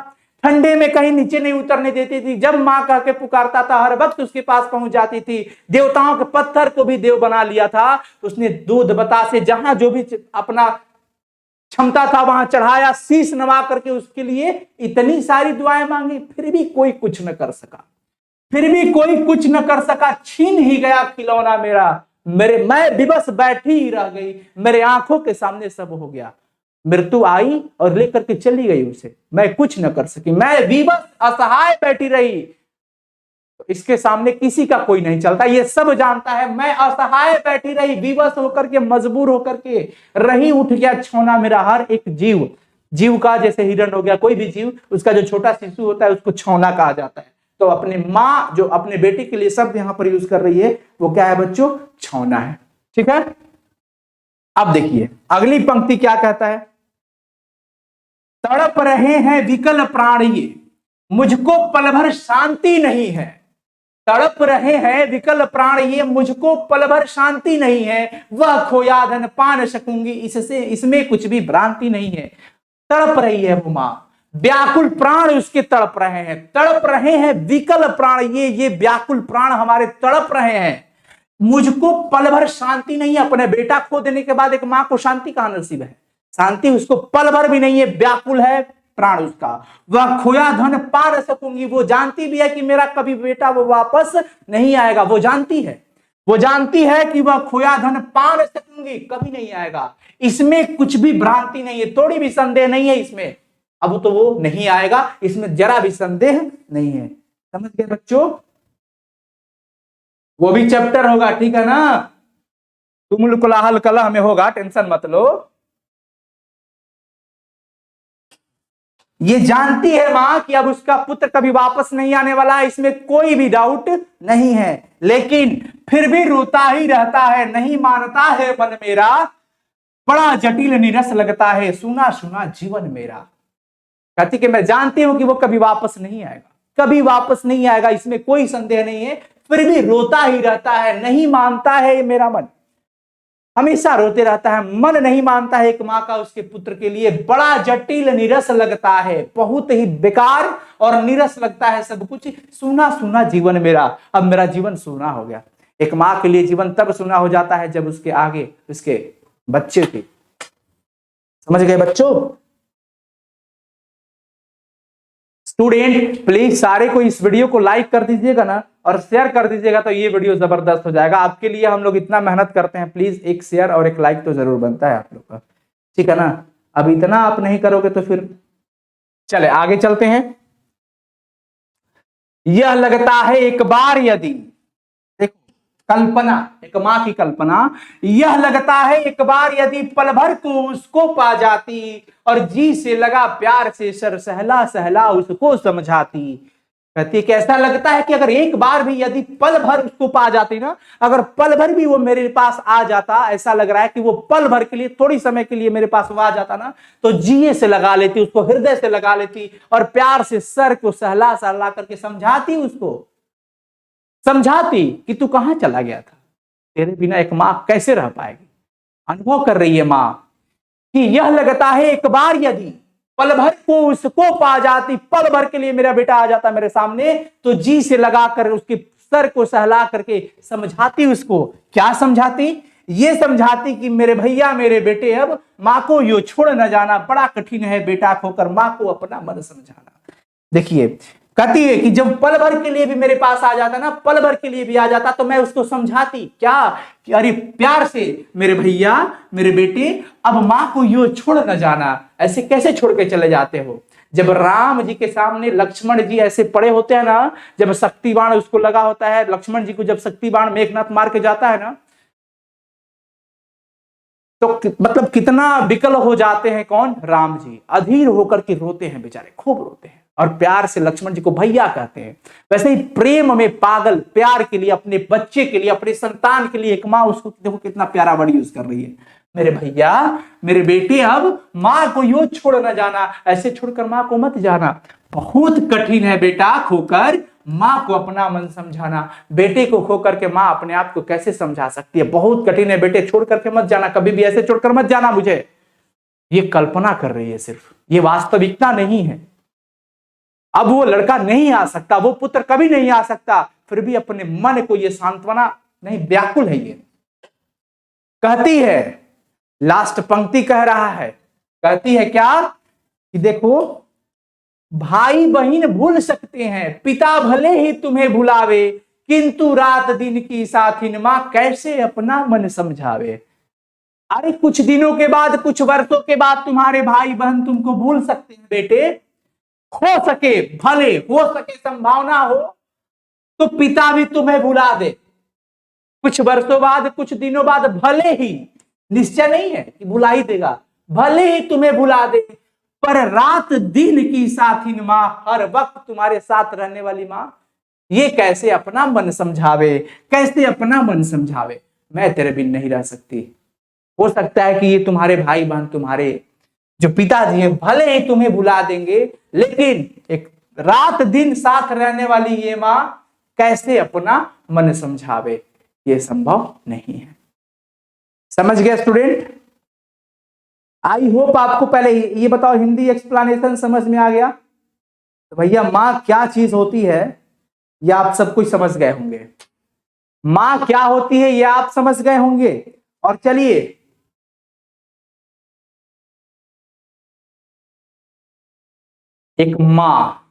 ठंडे में कहीं नीचे नहीं उतरने देती थी, जब माँ कह के पुकारता था हर वक्त उसके पास पहुंच जाती थी। देवताओं के पत्थर को भी देव बना लिया था। उसने दूध बतासे जहां जो भी अपना क्षमता था वहां चढ़ाया, शीश नवा करके उसके लिए इतनी सारी दुआएं मांगी, फिर भी कोई कुछ न कर सका, फिर भी कोई कुछ न कर सका, छीन ही गया खिलौना मेरा, मैं विवश बैठी ही रह गई, मेरे आंखों के सामने सब हो गया। मृत्यु आई और लेकर के चली गई उसे, मैं कुछ न कर सकी, मैं विवश असहाय बैठी रही। इसके सामने किसी का कोई नहीं चलता, ये सब जानता है। मैं असहाय बैठी रही, विवश होकर के, मजबूर होकर के रही, उठ गया छौना मेरा। हर एक जीव का, जैसे हिरण हो गया, कोई भी जीव, उसका जो छोटा शिशु होता है उसको छौना कहा जाता है। तो अपने माँ जो अपने बेटे के लिए शब्द यहां पर यूज कर रही है वो क्या है बच्चों? छौना है। ठीक है, अब देखिए अगली पंक्ति क्या कहता है? तड़प रहे हैं विकल प्राण ये, मुझको पल भर शांति नहीं है। तड़प रहे हैं विकल प्राण ये, मुझको पल भर शांति नहीं है। वह खोया धन पा न सकूंगी, इससे इसमें कुछ भी भ्रांति नहीं है। तड़प रही है वो मां, व्याकुल प्राण उसके तड़प रहे हैं, तड़प रहे हैं विकल प्राण ये व्याकुल प्राण हमारे तड़प रहे हैं। मुझको पल भर शांति नहीं है। अपने बेटा खो देने के बाद एक मां को शांति कहां नसीब है? शांति उसको पल भर भी नहीं है, व्याकुल है प्राण उसका। वह खोया धन पा न सकूंगी, वो जानती भी है कि मेरा कभी बेटा वो वापस नहीं आएगा, वो जानती है, वो जानती है कि वह खोया धन पा न सकूंगी, कभी नहीं आएगा। इसमें कुछ भी भ्रांति नहीं है, थोड़ी भी संदेह नहीं है इसमें। अब तो वो नहीं आएगा, इसमें जरा भी संदेह नहीं है। समझ गए बच्चों? वो भी चैप्टर होगा, ठीक है ना? तुमुल कोलाहल कलह में होगा, टेंशन मत लो। ये जानती है मां कि अब उसका पुत्र कभी वापस नहीं आने वाला है, इसमें कोई भी डाउट नहीं है, लेकिन फिर भी रोता ही रहता है, नहीं मानता है मन मेरा, बड़ा जटिल नीरस लगता है सुना सुना जीवन मेरा। कहती कि मैं जानती हूं कि वो कभी वापस नहीं आएगा, कभी वापस नहीं आएगा, इसमें कोई संदेह नहीं है, फिर भी रोता ही रहता है, नहीं मानता है मेरा मन, हमेशा रोते रहता है, मन नहीं मानता है एक मां का उसके पुत्र के लिए। बड़ा जटिल नीरस लगता है, बहुत ही बेकार और नीरस लगता है सब कुछ, सूना सूना जीवन मेरा। अब मेरा जीवन सूना हो गया। एक मां के लिए जीवन तब सूना हो जाता है जब उसके आगे उसके बच्चे की। समझ गए बच्चों? स्टूडेंट प्लीज सारे को इस वीडियो को लाइक कर दीजिएगा ना और शेयर कर दीजिएगा, तो ये वीडियो जबरदस्त हो जाएगा। आपके लिए हम लोग इतना मेहनत करते हैं, प्लीज एक शेयर और एक लाइक तो जरूर बनता है आप लोग का, ठीक है ना? अब इतना आप नहीं करोगे तो फिर चले आगे चलते हैं। यह लगता है एक बार यदि, देखो कल्पना, एक मां की कल्पना, यह लगता है एक बार यदि पल भर को उसको पा जाती और जी से लगा प्यार से सर सहला सहला उसको समझाती। कहती है कैसा लगता है कि अगर एक बार भी यदि पल भर उसको पा जाती ना, अगर पल भर भी वो मेरे पास आ जाता, ऐसा लग रहा है कि वो पल भर के लिए, थोड़ी समय के लिए मेरे पास वो आ जाता ना, तो जिए से लगा लेती, उसको हृदय से लगा लेती और प्यार से सर को सहला सहला करके समझाती, उसको समझाती कि तू कहां चला गया था, तेरे बिना एक मां कैसे रह पाएगी। अनुभव कर रही है मां कि यह लगता है एक बार यदि पल भर को उसको पा जाती, पल भर के लिए मेरा बेटा आ जाता मेरे सामने, तो जी से लगा कर उसके सर को सहला करके समझाती। उसको क्या समझाती? ये समझाती कि मेरे भैया मेरे बेटे अब मां को यो छोड़ न जाना, बड़ा कठिन है बेटा खोकर मां को अपना मन समझाना। देखिए कहती है कि जब पल भर के लिए भी मेरे पास आ जाता ना, पल भर के लिए भी आ जाता, तो मैं उसको समझाती क्या कि अरे प्यार से मेरे भैया, मेरे बेटे, अब माँ को यूं छोड़ न जाना, ऐसे कैसे छोड़ के चले जाते हो। जब राम जी के सामने लक्ष्मण जी ऐसे पड़े होते हैं ना, जब शक्ति बाण उसको लगा होता है, लक्ष्मण जी को जब शक्ति बाण मेघनाथ मार के जाता है ना, तो मतलब कितना विकल हो जाते हैं कौन, राम जी, अधीर होकर के रोते हैं बेचारे, खूब रोते हैं, और प्यार से लक्ष्मण जी को भैया कहते हैं। वैसे ही प्रेम में पागल, प्यार के लिए, अपने बच्चे के लिए, अपने संतान के लिए एक माँ उसको देखो कितना प्यारा वर्ड यूज कर रही है, मेरे भैया, मेरे बेटे, अब माँ को यूं छोड़ न जाना, ऐसे छोड़कर माँ को मत जाना। बहुत कठिन है बेटा खोकर माँ को अपना मन समझाना। बेटे को खोकर के माँ अपने आप को कैसे समझा सकती है, बहुत कठिन है बेटे, छोड़ करके मत जाना, कभी भी ऐसे छोड़कर मत जाना मुझे। ये कल्पना कर रही है सिर्फ, ये वास्तविकता नहीं है। अब वो लड़का नहीं आ सकता, वो पुत्र कभी नहीं आ सकता, फिर भी अपने मन को ये सांत्वना नहीं, व्याकुल है ये। कहती है, लास्ट पंक्ति कह रहा है, कहती है क्या कि देखो, भाई बहन भूल सकते हैं, पिता भले ही तुम्हें भुलावे, किंतु रात दिन की साथिन मां कैसे अपना मन समझावे। अरे कुछ दिनों के बाद, कुछ वर्षों के बाद तुम्हारे भाई बहन तुमको भूल सकते हैं बेटे, हो सके, भले हो सके, संभावना हो तो पिता भी तुम्हें भुला दे, कुछ वर्षों बाद, कुछ दिनों बाद, भले ही, निश्चय नहीं है कि भुला ही देगा, भले ही तुम्हें भुला दे, पर रात दिन की साथिन मां, हर वक्त तुम्हारे साथ रहने वाली मां, ये कैसे अपना मन समझावे, कैसे अपना मन समझावे। मैं तेरे बिन नहीं रह सकती। हो सकता है कि ये तुम्हारे भाई बहन, तुम्हारे जो पिताजी हैं, भले ही तुम्हें भुला देंगे, लेकिन एक रात दिन साथ रहने वाली ये मां कैसे अपना मन समझावे, ये संभव नहीं है। समझ गए स्टूडेंट? आई होप आपको पहले ये बताओ, हिंदी एक्सप्लेनेशन समझ में आ गया? तो भैया माँ क्या चीज होती है ये आप सब कुछ समझ गए होंगे, माँ क्या होती है ये आप समझ गए होंगे। और चलिए एक माँ,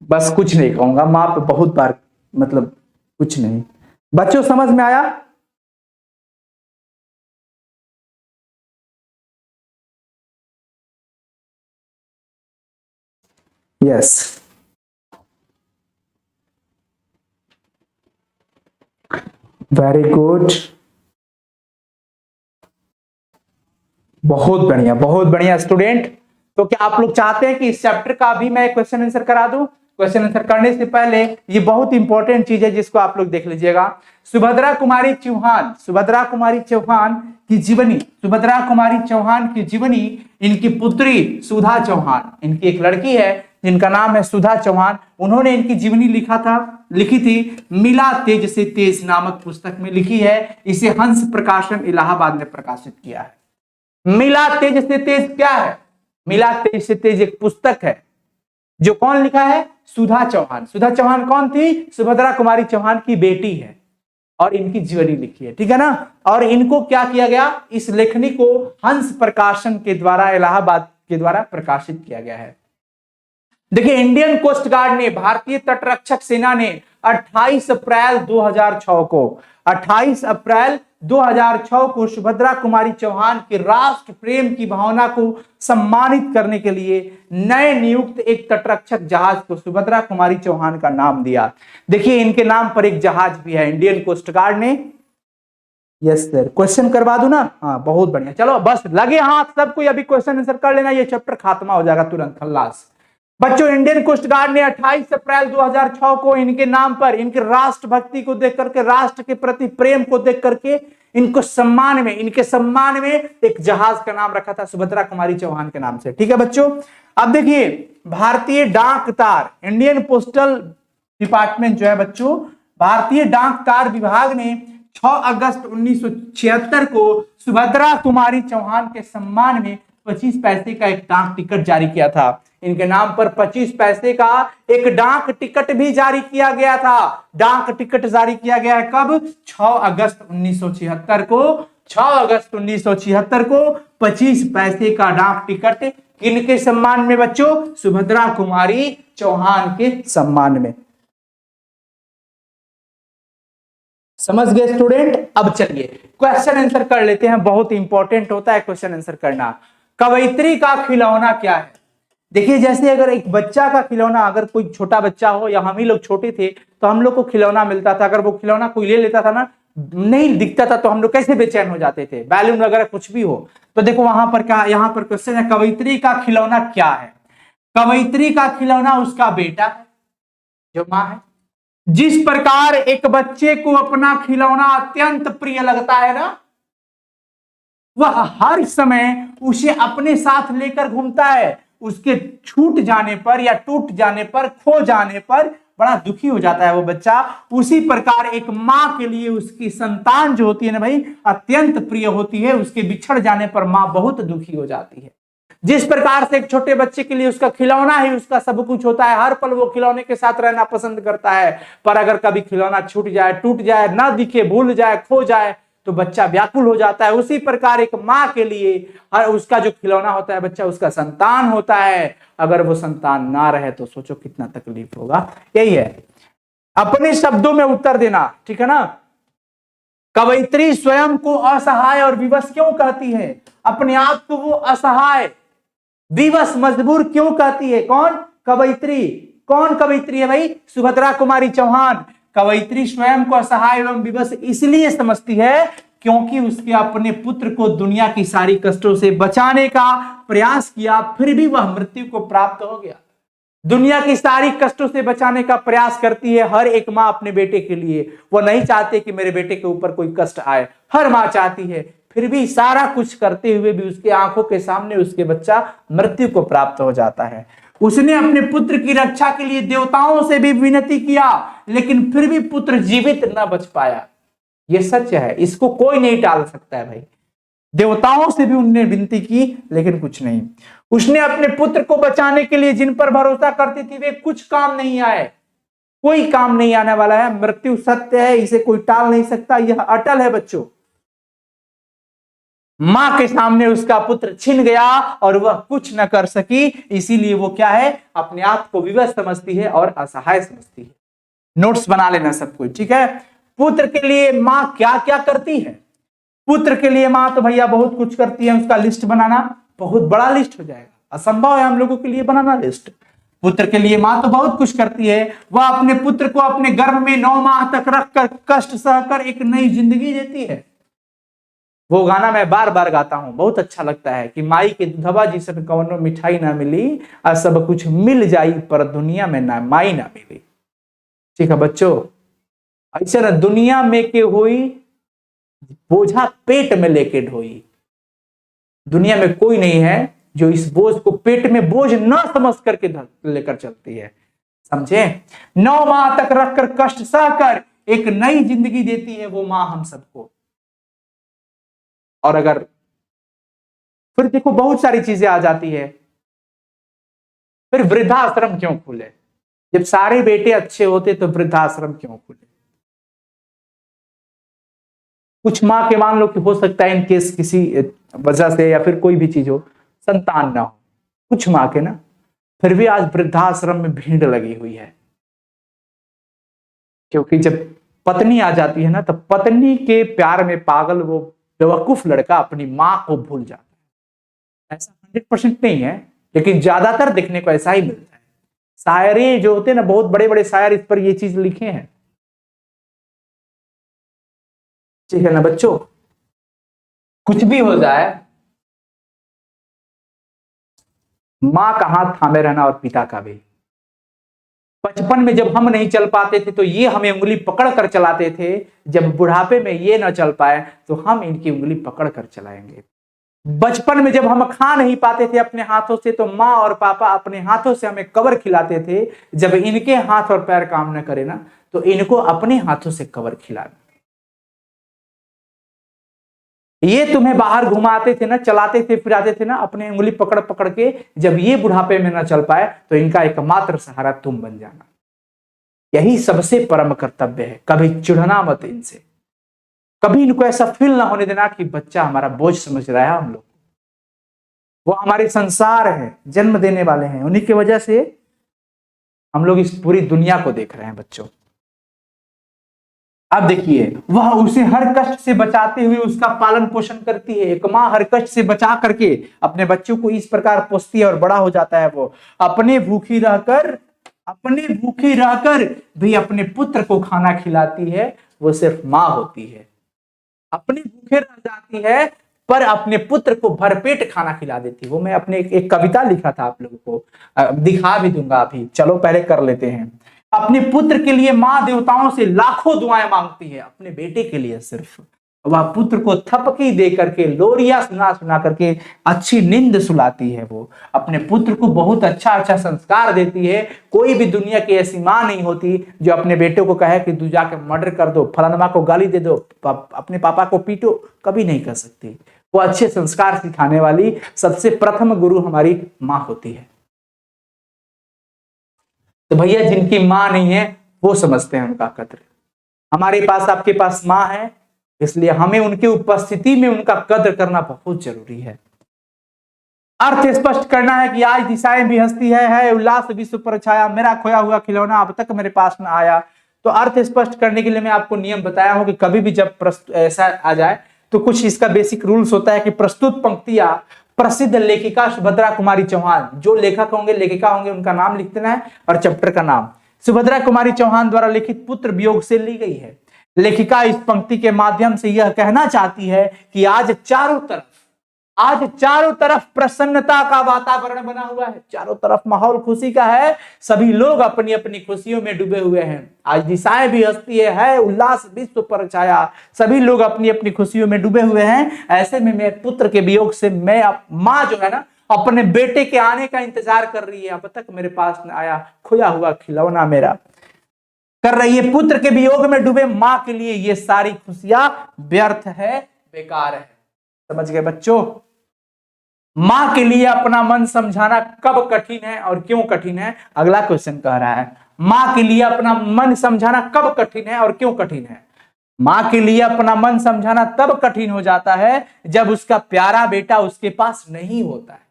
बस कुछ नहीं कहूंगा, माँ पे बहुत बार मतलब कुछ नहीं। बच्चों समझ में आया? यस, वेरी गुड, बहुत बढ़िया, बहुत बढ़िया स्टूडेंट। तो क्या आप लोग चाहते हैं कि इस चैप्टर का भी मैं क्वेश्चन आंसर करा दूं? क्वेश्चन आंसर करने से पहले ये बहुत इंपॉर्टेंट चीज है जिसको आप लोग देख लीजिएगा। सुभद्रा कुमारी चौहान, सुभद्रा कुमारी चौहान की जीवनी, सुभद्रा कुमारी चौहान की जीवनी, इनकी पुत्री सुधा चौहान, इनकी एक लड़की है जिनका नाम है सुधा चौहान, उन्होंने इनकी जीवनी लिखी थी, मिला तेज से तेज नामक पुस्तक में लिखी है। इसे हंस प्रकाशन इलाहाबाद ने प्रकाशित किया है। मिला तेज से तेज क्या है? मिला तेज से तेज एक पुस्तक है जो कौन लिखा है? सुधा चौहान। सुधा चौहान कौन थी? सुभद्रा कुमारी चौहान की बेटी है और इनकी जीवनी लिखी है, ठीक है ना। और इनको क्या किया गया? इस लेखनी को हंस प्रकाशन के द्वारा, इलाहाबाद के द्वारा प्रकाशित किया गया है। देखिए, इंडियन कोस्ट गार्ड ने, भारतीय तटरक्षक सेना ने 28 अप्रैल 2006 को, 28 अप्रैल 2006 को सुभद्रा कुमारी चौहान के राष्ट्र प्रेम की भावना को सम्मानित करने के लिए नए नियुक्त एक तटरक्षक जहाज को सुभद्रा कुमारी चौहान का नाम दिया। देखिए, इनके नाम पर एक जहाज भी है इंडियन कोस्ट गार्ड ने। यस सर, क्वेश्चन करवा दूं ना? हाँ, बहुत बढ़िया। चलो बस लगे हाथ सब कोई, अभी क्वेश्चन आंसर कर लेना, ये चैप्टर खात्मा हो जाएगा तुरंत, खल्लास। बच्चों, इंडियन कोस्ट गार्ड ने 28 अप्रैल 2006 को इनके नाम पर, इनके राष्ट्रभक्ति को देख करके, राष्ट्र के प्रति प्रेम को देख करके, इनको सम्मान में, इनके सम्मान में एक जहाज का नाम रखा था सुभद्रा कुमारी चौहान के नाम से, ठीक है बच्चों। अब देखिए, भारतीय डाक तार, इंडियन पोस्टल डिपार्टमेंट जो है बच्चों, भारतीय डाक तार विभाग ने 6 अगस्त 1976 को सुभद्रा कुमारी चौहान के सम्मान में 25 पैसे का एक डाक टिकट जारी किया था। इनके नाम पर 25 पैसे का एक डाक टिकट भी जारी किया गया था। डाक टिकट जारी किया गया है कब? 6 अगस्त 1976 को 6 अगस्त 1976 को 25 पैसे का डाक टिकट किनके सम्मान में बच्चों? सुभद्रा कुमारी चौहान के सम्मान में। समझ गए स्टूडेंट? अब चलिए क्वेश्चन आंसर कर लेते हैं, बहुत इंपॉर्टेंट होता है क्वेश्चन आंसर करना। कवयित्री का खिलौना क्या है? देखिए जैसे अगर एक बच्चा का खिलौना, अगर कोई छोटा बच्चा हो या हम ही लोग छोटे थे तो हम लोग को खिलौना मिलता था, अगर वो खिलौना कोई ले लेता था ना, नहीं दिखता था तो हम लोग कैसे बेचैन हो जाते थे, बैलून वगैरह कुछ भी हो। तो देखो वहां पर क्या, यहाँ पर क्वेश्चन है कवयित्री का खिलौना क्या है? कवयित्री का खिलौना उसका बेटा है जो माँ है। जिस प्रकार एक बच्चे को अपना खिलौना अत्यंत प्रिय लगता है ना, वह हर समय उसे अपने साथ लेकर घूमता है, उसके छूट जाने पर या टूट जाने पर, खो जाने पर बड़ा दुखी हो जाता है वो बच्चा। उसी प्रकार एक माँ के लिए उसकी संतान जो होती है ना भाई, अत्यंत प्रिय होती है, उसके बिछड़ जाने पर माँ बहुत दुखी हो जाती है। जिस प्रकार से एक छोटे बच्चे के लिए उसका खिलौना ही उसका सब कुछ होता है, हर पल वो खिलौने के साथ रहना पसंद करता है, पर अगर कभी खिलौना छूट जाए, टूट जाए, ना दिखे, भूल जाए, खो जाए तो बच्चा व्याकुल हो जाता है। उसी प्रकार एक माँ के लिए उसका जो खिलौना होता है बच्चा, उसका संतान होता है। अगर वो संतान ना रहे तो सोचो कितना तकलीफ होगा। यही है, अपने शब्दों में उत्तर देना, ठीक है ना। कवयित्री स्वयं को असहाय और विवश क्यों कहती है? अपने आप को वो असहाय, विवश, मजबूर क्यों कहती है? कौन? कवयित्री। कौन कवयित्री है भाई? सुभद्रा कुमारी चौहान। कवयित्री स्वयं को असहाय एवं विवश इसलिए समझती है क्योंकि उसके अपने पुत्र को दुनिया की सारी कष्टों से बचाने का प्रयास किया, फिर भी वह मृत्यु को प्राप्त हो गया। दुनिया की सारी कष्टों से बचाने का प्रयास करती है हर एक माँ अपने बेटे के लिए। वो नहीं चाहते कि मेरे बेटे के ऊपर कोई कष्ट आए, हर माँ चाहती है, फिर भी सारा कुछ करते हुए भी उसके आंखों के सामने उसके बच्चा मृत्यु को प्राप्त हो जाता है। उसने अपने पुत्र की रक्षा के लिए देवताओं से भी विनती किया, लेकिन फिर भी पुत्र जीवित न बच पाया। यह सच है, इसको कोई नहीं टाल सकता है भाई। देवताओं से भी उन्होंने विनती की लेकिन कुछ नहीं। उसने अपने पुत्र को बचाने के लिए जिन पर भरोसा करती थी वे कुछ काम नहीं आए, कोई काम नहीं आने वाला है। मृत्यु सत्य है, इसे कोई टाल नहीं सकता, यह अटल है बच्चों। मां के सामने उसका पुत्र छिन गया और वह कुछ न कर सकी, इसीलिए वो क्या है, अपने आप को विवश समझती है और असहाय समझती है। नोट्स बना लेना सब कुछ, ठीक है। पुत्र के लिए मां क्या क्या करती है? पुत्र के लिए मां तो भैया बहुत कुछ करती है, उसका लिस्ट बनाना बहुत बड़ा लिस्ट हो जाएगा, असंभव है हम लोगों के लिए बनाना लिस्ट। पुत्र के लिए मां तो बहुत कुछ करती है। वह अपने पुत्र को अपने गर्भ में 9 माह तक रखकर कष्ट सहकर एक नई जिंदगी देती है। वो गाना मैं बार बार गाता हूं, बहुत अच्छा लगता है कि माई के दूधवा जिसन कवनो मिठाई ना मिली, और सब कुछ मिल जाई पर दुनिया में ना माई ना मिली। ठीक है बच्चों, ऐसा ना दुनिया में के हुई बोझा पेट में लेके ढोई। दुनिया में कोई नहीं है जो इस बोझ को पेट में बोझ न समझ करके लेकर चलती है, समझे। 9 माह तक रखकर कष्ट सहकर एक नई जिंदगी देती है वो मां हम सबको। और अगर फिर देखो बहुत सारी चीजें आ जाती है, फिर वृद्धाश्रम क्यों खुले? जब सारे बेटे अच्छे होते तो वृद्धाश्रम क्यों खुले? कुछ मां के मान लो कि हो सकता है इन केस किसी वजह से या फिर कोई भी चीज हो, संतान ना हो, कुछ मां के ना, फिर भी आज वृद्धाश्रम में भीड़ लगी हुई है। क्योंकि जब पत्नी आ जाती है ना, तो पत्नी के प्यार में पागल वो बेवकूफ लड़का अपनी मां को भूल जाता है। ऐसा 100% नहीं है, लेकिन ज्यादातर देखने को ऐसा ही मिलता है। शायरी जो होते हैं ना, बहुत बड़े बड़े शायर इस पर ये चीज लिखे हैं, ठीक है ना बच्चों। कुछ भी हो जाए, मां का हाथ थामे रहना और पिता का भी। बचपन में जब हम नहीं चल पाते थे तो ये हमें उंगली पकड़ कर चलाते थे, जब बुढ़ापे में ये न चल पाए तो हम इनकी उंगली पकड़ कर चलाएंगे। बचपन में जब हम खा नहीं पाते थे अपने हाथों से तो माँ और पापा अपने हाथों से हमें कवर खिलाते थे। जब इनके हाथ और पैर काम न करे ना, तो इनको अपने हाथों से कवर खिलाना। ये तुम्हें बाहर घुमाते थे ना, चलाते थे, फिराते थे ना, अपने उंगली पकड़ पकड़ के। जब ये बुढ़ापे में ना चल पाए तो इनका एकमात्र सहारा तुम बन जाना। यही सबसे परम कर्तव्य है। कभी चिढ़ना मत इनसे, कभी इनको ऐसा फील ना होने देना कि बच्चा हमारा बोझ समझ रहा है हम लोग। वो हमारे संसार है, जन्म देने वाले हैं, उन्हीं की वजह से हम लोग इस पूरी दुनिया को देख रहे हैं बच्चों। अब देखिए, वह उसे हर कष्ट से बचाते हुए उसका पालन पोषण करती है। एक माँ हर कष्ट से बचा करके अपने बच्चों को इस प्रकार पोसती है और बड़ा हो जाता है। वो अपने भूखी रहकर भी अपने पुत्र को खाना खिलाती है। वो सिर्फ माँ होती है, अपने भूखे रह जाती है पर अपने पुत्र को भरपेट खाना खिला देती है। वो मैं अपने एक कविता लिखा था, आप लोगों को दिखा भी दूंगा अभी, चलो पहले कर लेते हैं। अपने पुत्र के लिए माँ देवताओं से लाखों दुआएं मांगती है, अपने बेटे के लिए सिर्फ। वह पुत्र को थपकी दे करके, लोरिया सुना सुना करके अच्छी नींद सुलाती है। वो अपने पुत्र को बहुत अच्छा अच्छा संस्कार देती है। कोई भी दुनिया की ऐसी माँ नहीं होती जो अपने बेटे को कहे कि तू जाके मर्डर कर दो, फलाना को गाली दे दो, अपने पापा को पीटो, कभी नहीं कर सकती। वो अच्छे संस्कार सिखाने वाली सबसे प्रथम गुरु हमारी माँ होती है। तो भैया जिनकी माँ नहीं है वो समझते हैं उनका कद्र। हमारे पास, आपके पास माँ है, इसलिए हमें उनकी उपस्थिति में उनका कद्र करना बहुत जरूरी है। अर्थ स्पष्ट करना है कि आज दिशाएं भी हंसती है उल्लास विश्व पर छाया, मेरा खोया हुआ खिलौना अब तक मेरे पास न आया। तो अर्थ स्पष्ट करने के लिए मैं आपको नियम बताया हूं कि कभी भी जब ऐसा आ जाए तो कुछ इसका बेसिक रूल्स होता है कि प्रस्तुत पंक्तियां प्रसिद्ध लेखिका सुभद्रा कुमारी चौहान, जो लेखक होंगे लेखिका होंगे उनका नाम लिख देना है और चैप्टर का नाम। सुभद्रा कुमारी चौहान द्वारा लिखित पुत्र वियोग से ली गई है। लेखिका इस पंक्ति के माध्यम से यह कहना चाहती है कि आज चारों तरफ प्रसन्नता का वातावरण बना हुआ है, चारों तरफ माहौल खुशी का है, सभी लोग अपनी अपनी खुशियों में डूबे हुए हैं। आज दिशाएं भी हंसती है उल्लास विश्व पर छाया, सभी लोग अपनी अपनी खुशियों में डूबे हुए हैं। ऐसे में मैं पुत्र के वियोग से मैं माँ जो है ना अपने बेटे के आने का इंतजार कर रही है, अब तक मेरे पास न आया, खोया हुआ खिलौना मेरा, कर रही है। पुत्र के वियोग में डूबे माँ के लिए ये सारी खुशियां व्यर्थ है, बेकार है। समझ गए बच्चों? माँ के लिए अपना मन समझाना कब कठिन है और क्यों कठिन है? अगला क्वेश्चन कह रहा है, माँ के लिए अपना मन समझाना कब कठिन है और क्यों कठिन है? माँ के लिए अपना मन समझाना तब कठिन हो जाता है जब उसका प्यारा बेटा उसके पास नहीं होता है।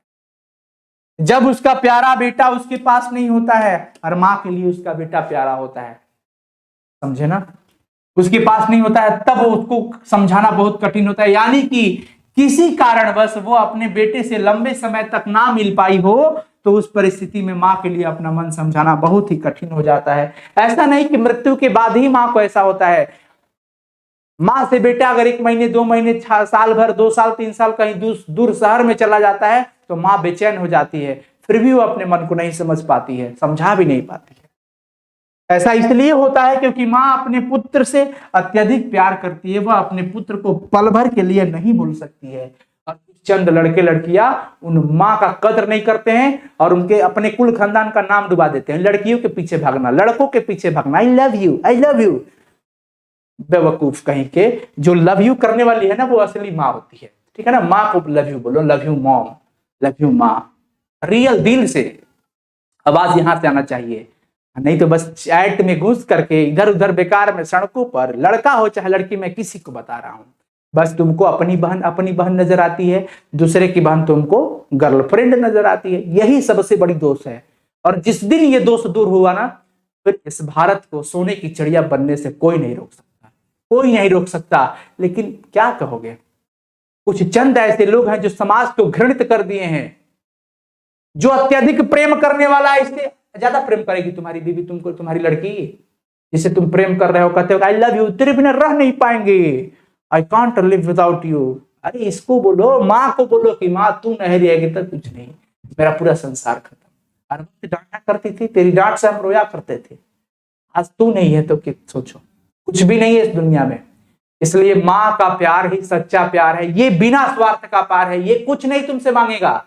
जब उसका प्यारा बेटा उसके पास नहीं होता है और माँ के लिए उसका बेटा प्यारा होता है, समझे ना? उसके पास नहीं होता है तब उसको समझाना बहुत कठिन होता है। यानी कि किसी कारणवश वो अपने बेटे से लंबे समय तक ना मिल पाई हो तो उस परिस्थिति में माँ के लिए अपना मन समझाना बहुत ही कठिन हो जाता है। ऐसा नहीं कि मृत्यु के बाद ही माँ को ऐसा होता है। माँ से बेटा अगर 1 महीने 2 महीने साल भर 2 साल 3 साल कहीं दूर शहर में चला जाता है तो माँ बेचैन हो जाती है, फिर भी वो अपने मन को नहीं समझ पाती है, समझा भी नहीं पाती है। ऐसा इसलिए होता है क्योंकि माँ अपने पुत्र से अत्यधिक प्यार करती है। वह अपने पुत्र को पल भर के लिए नहीं भूल सकती है। और चंद लड़के लड़कियां उन माँ का कदर नहीं करते हैं और उनके अपने कुल खानदान का नाम डुबा देते हैं। लड़कियों के पीछे भागना, लड़कों के पीछे भागना, आई लव यू। बेवकूफ कहीं के, जो लव यू करने वाली है ना वो असली माँ होती है। ठीक है ना? माँ को लव यू बोलो, love you mom, love you माँ, रियल दिल से आवाज यहां से आना चाहिए। नहीं तो बस चैट में घुस करके इधर उधर बेकार में सड़कों पर, लड़का हो चाहे लड़की, मैं किसी को बता रहा हूं, बस तुमको अपनी बहन नजर आती है, दूसरे की बहन तुमको गर्लफ्रेंड नजर आती है। यही सबसे बड़ी दोष है। और जिस दिन ये दोष दूर हुआ ना, फिर इस भारत को सोने की चिड़िया बनने से कोई नहीं रोक सकता, कोई नहीं रोक सकता। लेकिन क्या कहोगे, कुछ चंद ऐसे लोग हैं जो समाज को घृणित कर दिए हैं। जो अत्यधिक प्रेम करने वाला है, इससे ज्यादा प्रेम करेगी तुम्हारी बीवी तुमको, तुम्हारी लड़की जिसे तुम प्रेम कर रहे हो, कहते हो आई लव यू, तेरे बिना रह नहीं पाएंगे, I can't live without you. अरे इसको बोलो, माँ को बोलो कि माँ तू नहीं रहेगी तो कुछ नहीं, मेरा पूरा संसार खत्म। अरे डांटा करती थी, तेरी डांट से हम रोया करते थे, आज तू नहीं है तो सोचो, कुछ भी नहीं है इस दुनिया में। इसलिए माँ का प्यार ही सच्चा प्यार है, ये बिना स्वार्थ का प्यार है, ये कुछ नहीं तुमसे मांगेगा।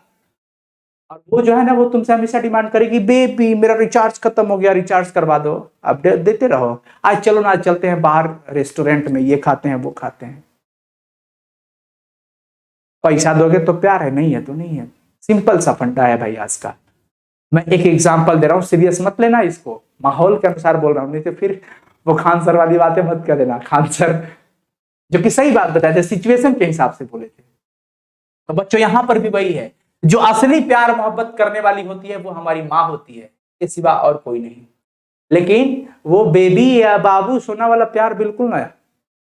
और वो जो है ना, वो तुमसे हमेशा डिमांड करेगी, बेबी मेरा रिचार्ज खत्म हो गया, रिचार्ज करवा दो, अपडेट देते रहो, आज चलो ना, आज चलते हैं बाहर रेस्टोरेंट में, ये खाते हैं वो खाते हैं। पैसा दोगे तो प्यार है, नहीं है तो नहीं है। सिंपल सा फंडा है भाई आज का। मैं एक एग्जांपल दे रहा हूँ, सीरियस मत लेना इसको, माहौल के अनुसार बोल रहा हूँ, नहीं तो फिर वो खान सर वाली बातें मत कर देना। खान सर जो कि सही बात बताए थे, सिचुएशन के हिसाब से बोले थे। तो बच्चों यहां पर भी वही है, जो असली प्यार मोहब्बत करने वाली होती है वो हमारी माँ होती है, इसके सिवा और कोई नहीं। लेकिन वो बेबी या बाबू सोना वाला प्यार बिल्कुल ना।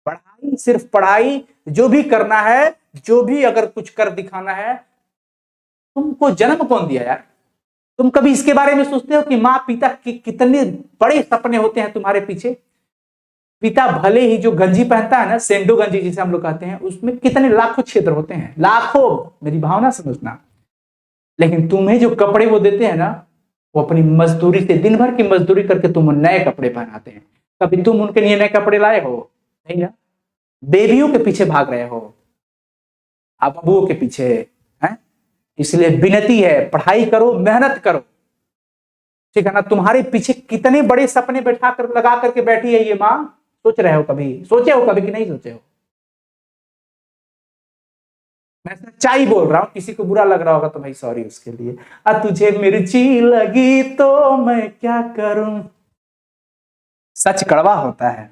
पढ़ाई, सिर्फ पढ़ाई, जो भी करना है, जो भी अगर कुछ कर दिखाना है, तुमको जन्म कौन दिया यार? तुम कभी इसके बारे में सोचते हो कि माँ पिता के कितने बड़े सपने होते हैं तुम्हारे पीछे? पिता भले ही जो गंजी पहनता है ना, सेंडो गंजी जिसे हम लोग कहते हैं, उसमें कितने लाखों छिद्र होते हैं, लाखों, मेरी भावना समझना। लेकिन तुम्हें जो कपड़े वो देते हैं ना, वो अपनी मजदूरी से, दिन भर की मजदूरी करके तुम नए कपड़े पहनाते हैं। कभी तुम उनके लिए नए कपड़े लाए हो? नहीं ना। बेबियों के पीछे भाग रहे हो, आप अबुओं के पीछे हैं। इसलिए विनती है, पढ़ाई करो, मेहनत करो, ठीक है ना। तुम्हारे पीछे कितने बड़े सपने बैठा कर, लगा करके बैठी है ये माँ। सोच रहे हो कभी, सोचे हो कभी कि नहीं सोचे हो? मैं सच्चाई बोल रहा हूं, किसी को बुरा लग रहा होगा तो भाई सॉरी उसके लिए। तुझे मिर्ची लगी तो मैं क्या करूं, सच कड़वा होता है।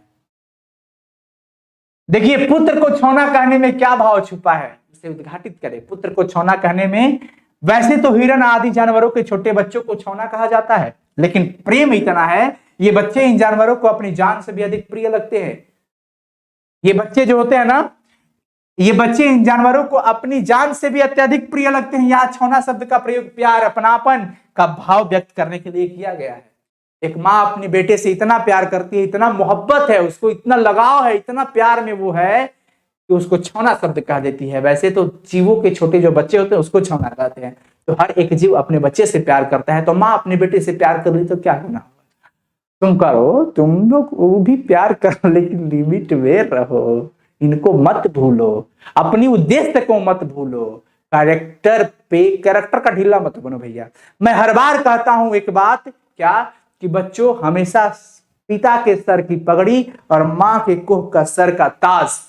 देखिए, पुत्र को छौना कहने में क्या भाव छुपा है, उसे उद्घाटित करें। पुत्र को छौना कहने में, वैसे तो हिरण आदि जानवरों के छोटे बच्चों को छौना कहा जाता है, लेकिन प्रेम इतना है, ये बच्चे इन जानवरों को अपनी जान से भी अधिक प्रिय लगते हैं। ये बच्चे जो होते हैं ना, ये बच्चे इन जानवरों को अपनी जान से भी अत्यधिक प्रिय लगते हैं। यहाँ छौना शब्द का प्रयोग प्यार, अपनापन का भाव व्यक्त करने के लिए किया गया है। एक माँ अपने बेटे से इतना प्यार करती है, इतना मोहब्बत है उसको, इतना लगाव है, इतना प्यार में वो है कि उसको छौना शब्द कह देती है। वैसे तो जीवों के छोटे जो बच्चे होते हैं उसको छौना कहते हैं। तो हर एक जीव अपने बच्चे से प्यार करता है, तो माँ अपने बेटे से प्यार कर रही तो क्या होना? तुम करो, तुम लोग वो भी प्यार करो, लेकिन लिमिट में रहो, इनको मत भूलो, अपनी उद्देश्य को मत भूलो, कैरेक्टर का ढीला मत बनो भैया। मैं हर बार कहता हूं एक बात, क्या कि बच्चों हमेशा पिता के सर की पगड़ी और माँ के कोह का सर का ताज,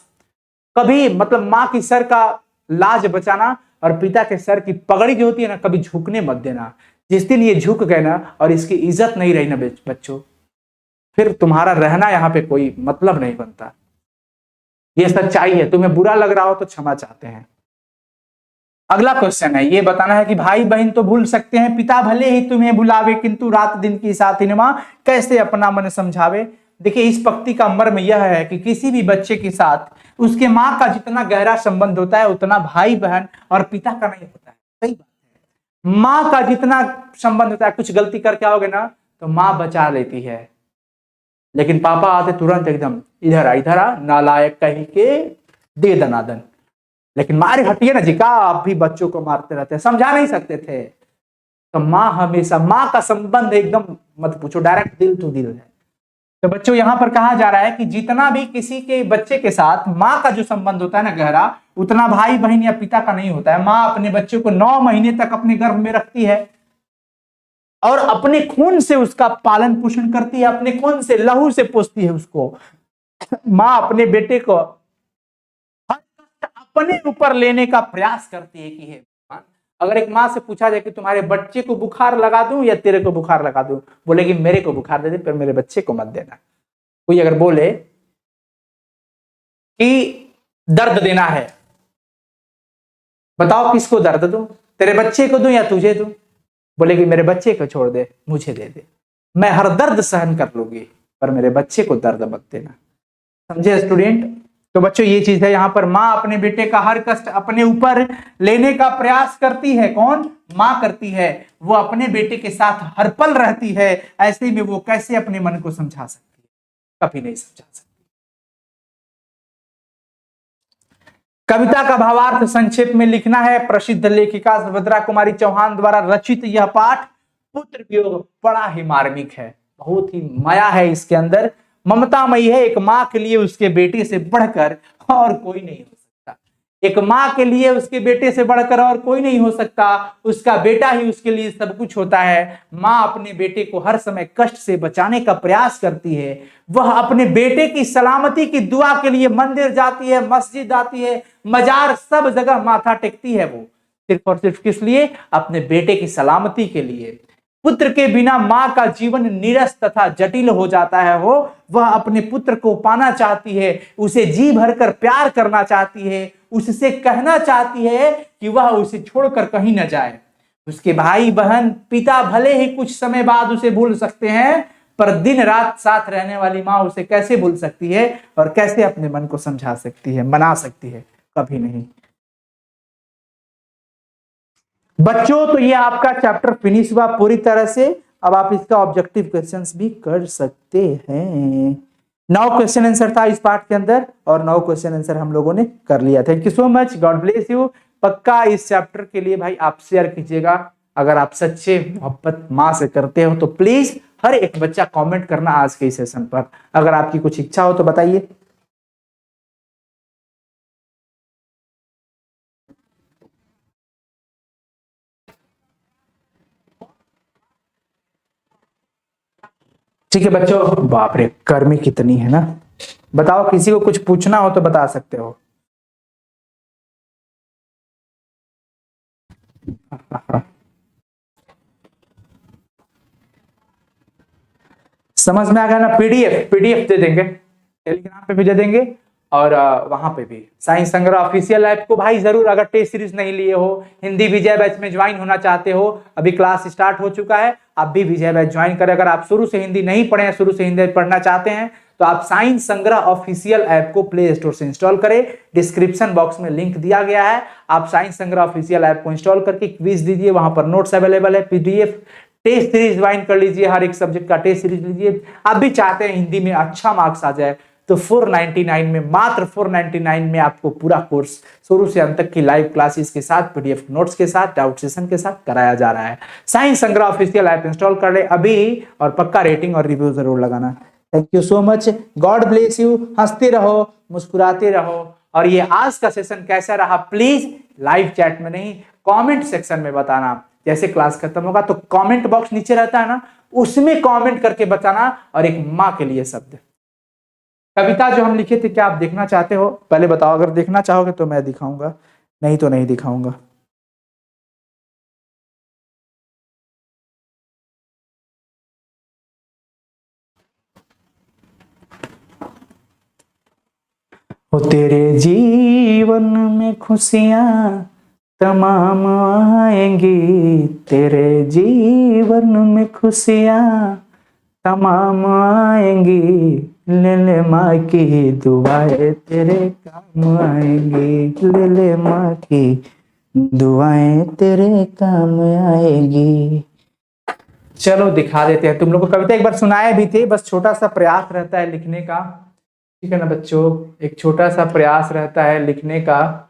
कभी मतलब माँ की सर का लाज बचाना और पिता के सर की पगड़ी जो होती है ना, कभी झुकने मत देना। जिस दिन ये झुक गए ना और इसकी इज्जत नहीं रही ना बच्चों, फिर तुम्हारा रहना यहाँ पे कोई मतलब नहीं बनता। ये सच्चाई है, तुम्हें बुरा लग रहा हो तो क्षमा चाहते हैं। अगला क्वेश्चन है, ये बताना है कि भाई बहन तो भूल सकते हैं, पिता भले ही तुम्हें भुलावे, किंतु रात दिन की साथिनमा कैसे अपना मन समझावे। देखिए, इस पंक्ति का मर्म यह है कि किसी भी बच्चे के साथ उसके माँ का जितना गहरा संबंध होता है उतना भाई बहन और पिता का नहीं होता है। सही बात है, माँ का जितना संबंध होता है, कुछ गलती करके आओगे ना तो माँ बचा लेती है, लेकिन पापा आते तुरंत एकदम इधर आ नालायक कहीं के दे दनादन। लेकिन मारे हटिए ना जी का, आप भी बच्चों को मारते रहते हैं, समझा नहीं सकते थे। तो माँ हमेशा, माँ का संबंध एकदम मत पूछो, डायरेक्ट दिल टू दिल है। तो बच्चों यहां पर कहा जा रहा है कि जितना भी किसी के बच्चे के साथ माँ का जो संबंध होता है ना गहरा, उतना भाई बहन या पिता का नहीं होता है। माँ अपने बच्चे को 9 महीने तक अपने गर्भ में रखती है और अपने खून से उसका पालन पोषण करती है, अपने खून से लहू से पोसती है उसको। माँ अपने बेटे को अपने ऊपर लेने का प्रयास करती है कि हे, अगर एक माँ से पूछा जाए कि तुम्हारे बच्चे को बुखार लगा दूं या तेरे को बुखार लगा दूं, बोलेगी मेरे को बुखार दे दे पर मेरे बच्चे को मत देना। कोई अगर बोले कि दर्द देना है, बताओ किसको दर्द दूं, तेरे बच्चे को दूं या तुझे दूं? बोलेगी मेरे बच्चे को छोड़ दे, मुझे दे दे, मैं हर दर्द सहन कर लूंगी पर मेरे बच्चे को दर्द मत देना। समझे स्टूडेंट? तो बच्चों ये चीज है, यहाँ पर माँ अपने बेटे का हर कष्ट अपने ऊपर लेने का प्रयास करती है। कौन? माँ करती है। वो अपने बेटे के साथ हर पल रहती है। ऐसे में वो कैसे अपने मन को समझा सकती है? कभी नहीं समझा सकती। कविता का भावार्थ संक्षेप में लिखना है। प्रसिद्ध लेखिका सुभद्रा कुमारी चौहान द्वारा रचित यह पाठ पुत्र वियोग बड़ा ही मार्मिक है, बहुत ही माया है इसके अंदर, ममतामयी है। एक माँ के लिए उसके बेटे से बढ़कर और कोई नहीं हो सकता। एक माँ के लिए उसके बेटे से बढ़कर और कोई नहीं हो सकता। उसका बेटा ही उसके लिए सब कुछ होता है। माँ अपने बेटे को हर समय कष्ट से बचाने का प्रयास करती है। वह अपने बेटे की सलामती की दुआ के लिए मंदिर जाती है, मस्जिद आती है, मजार, सब जगह माथा टेकती है। वो सिर्फ और सिर्फ किस लिए? अपने बेटे की सलामती के लिए। पुत्र के बिना मां का जीवन नीरस तथा जटिल हो जाता है। वह अपने पुत्र को पाना चाहती है, उसे जी भरकर प्यार करना चाहती है, उससे कहना चाहती है कि वह उसे छोड़कर कहीं न जाए। उसके भाई बहन पिता भले ही कुछ समय बाद उसे भूल सकते हैं, पर दिन रात साथ रहने वाली मां उसे कैसे भूल सकती है और कैसे अपने मन को समझा सकती है, मना सकती है? कभी नहीं। बच्चों, तो ये आपका चैप्टर फिनिश हुआ पूरी तरह से। अब आप इसका ऑब्जेक्टिव क्वेश्चंस भी कर सकते हैं। 9 क्वेश्चन आंसर था इस पार्ट के अंदर और 9 क्वेश्चन आंसर हम लोगों ने कर लिया। Thank you so much, God bless you. पक्का इस चैप्टर के लिए भाई आप शेयर कीजिएगा। अगर आप सच्चे मोहब्बत माँ से करते हो तो प्लीज हर एक बच्चा कमेंट करना आज के इस सेशन पर। अगर आपकी कुछ इच्छा हो तो बताइए। ठीक है बच्चों, बाप रे गर्मी कितनी है ना। बताओ, किसी को कुछ पूछना हो तो बता सकते हो। समझ में आ गया ना? पीडीएफ दे देंगे, टेलीग्राम पे भी दे देंगे और वहां पे भी। साइंस संग्रह ऑफिशियल ऐप को भाई जरूर, अगर टेस्ट सीरीज नहीं लिए हो, हिंदी विजय बैच में ज्वाइन होना चाहते हो, अभी क्लास स्टार्ट हो चुका है, आप भी विजय बैच ज्वाइन करें। अगर आप शुरू से हिंदी नहीं पढ़े हैं, शुरू से हिंदी पढ़ना चाहते हैं, तो आप साइंस संग्रह ऑफिशियल ऐप को प्ले स्टोर से इंस्टॉल करें। डिस्क्रिप्शन बॉक्स में लिंक दिया गया है, आप साइंस संग्रह ऑफिशियल ऐप को इंस्टॉल करके क्विज दीजिए, वहां पर नोट्स अवेलेबल है, पीडीएफ टेस्ट सीरीज ज्वाइन कर लीजिए, हर एक सब्जेक्ट का टेस्ट सीरीज लीजिए। आप भी चाहते हैं हिंदी में अच्छा मार्क्स आ जाए, तो 499 में, मात्र 499 में आपको पूरा कोर्स शुरू से अंत तक की लाइव क्लासेस के साथ, पीडीएफ नोट्स के साथ, डाउट सेशन के साथ कराया जा रहा है। साइंस संग्रह ऑफिशियल ऐप इंस्टॉल कर ले अभी और पक्का रेटिंग और रिव्यू जरूर लगाना। Thank you so much, God bless you. हंसते रहो, मुस्कुराते रहो। और ये आज का सेशन कैसा रहा प्लीज लाइव चैट में नहीं, कमेंट सेक्शन में बताना। जैसे क्लास खत्म होगा तो कमेंट बॉक्स नीचे रहता है ना, उसमें कमेंट करके बताना। और एक माँ के लिए शब्द, कविता जो हम लिखे थे, क्या आप देखना चाहते हो? पहले बताओ, अगर देखना चाहोगे तो मैं दिखाऊंगा, नहीं तो नहीं दिखाऊंगा। हो तेरे जीवन में खुशियां तमाम आएंगी, तेरे जीवन में खुशियां तमाम आएंगी, ले ले माँ की दुआएं तेरे काम आएंगी, ले ले माँ की दुआएं तेरे काम आएंगी। चलो दिखा देते हैं। तुम लोग को कविता एक बार सुनाए भी थे, बस छोटा सा प्रयास रहता है लिखने का, ठीक है ना बच्चों? एक छोटा सा प्रयास रहता है लिखने का।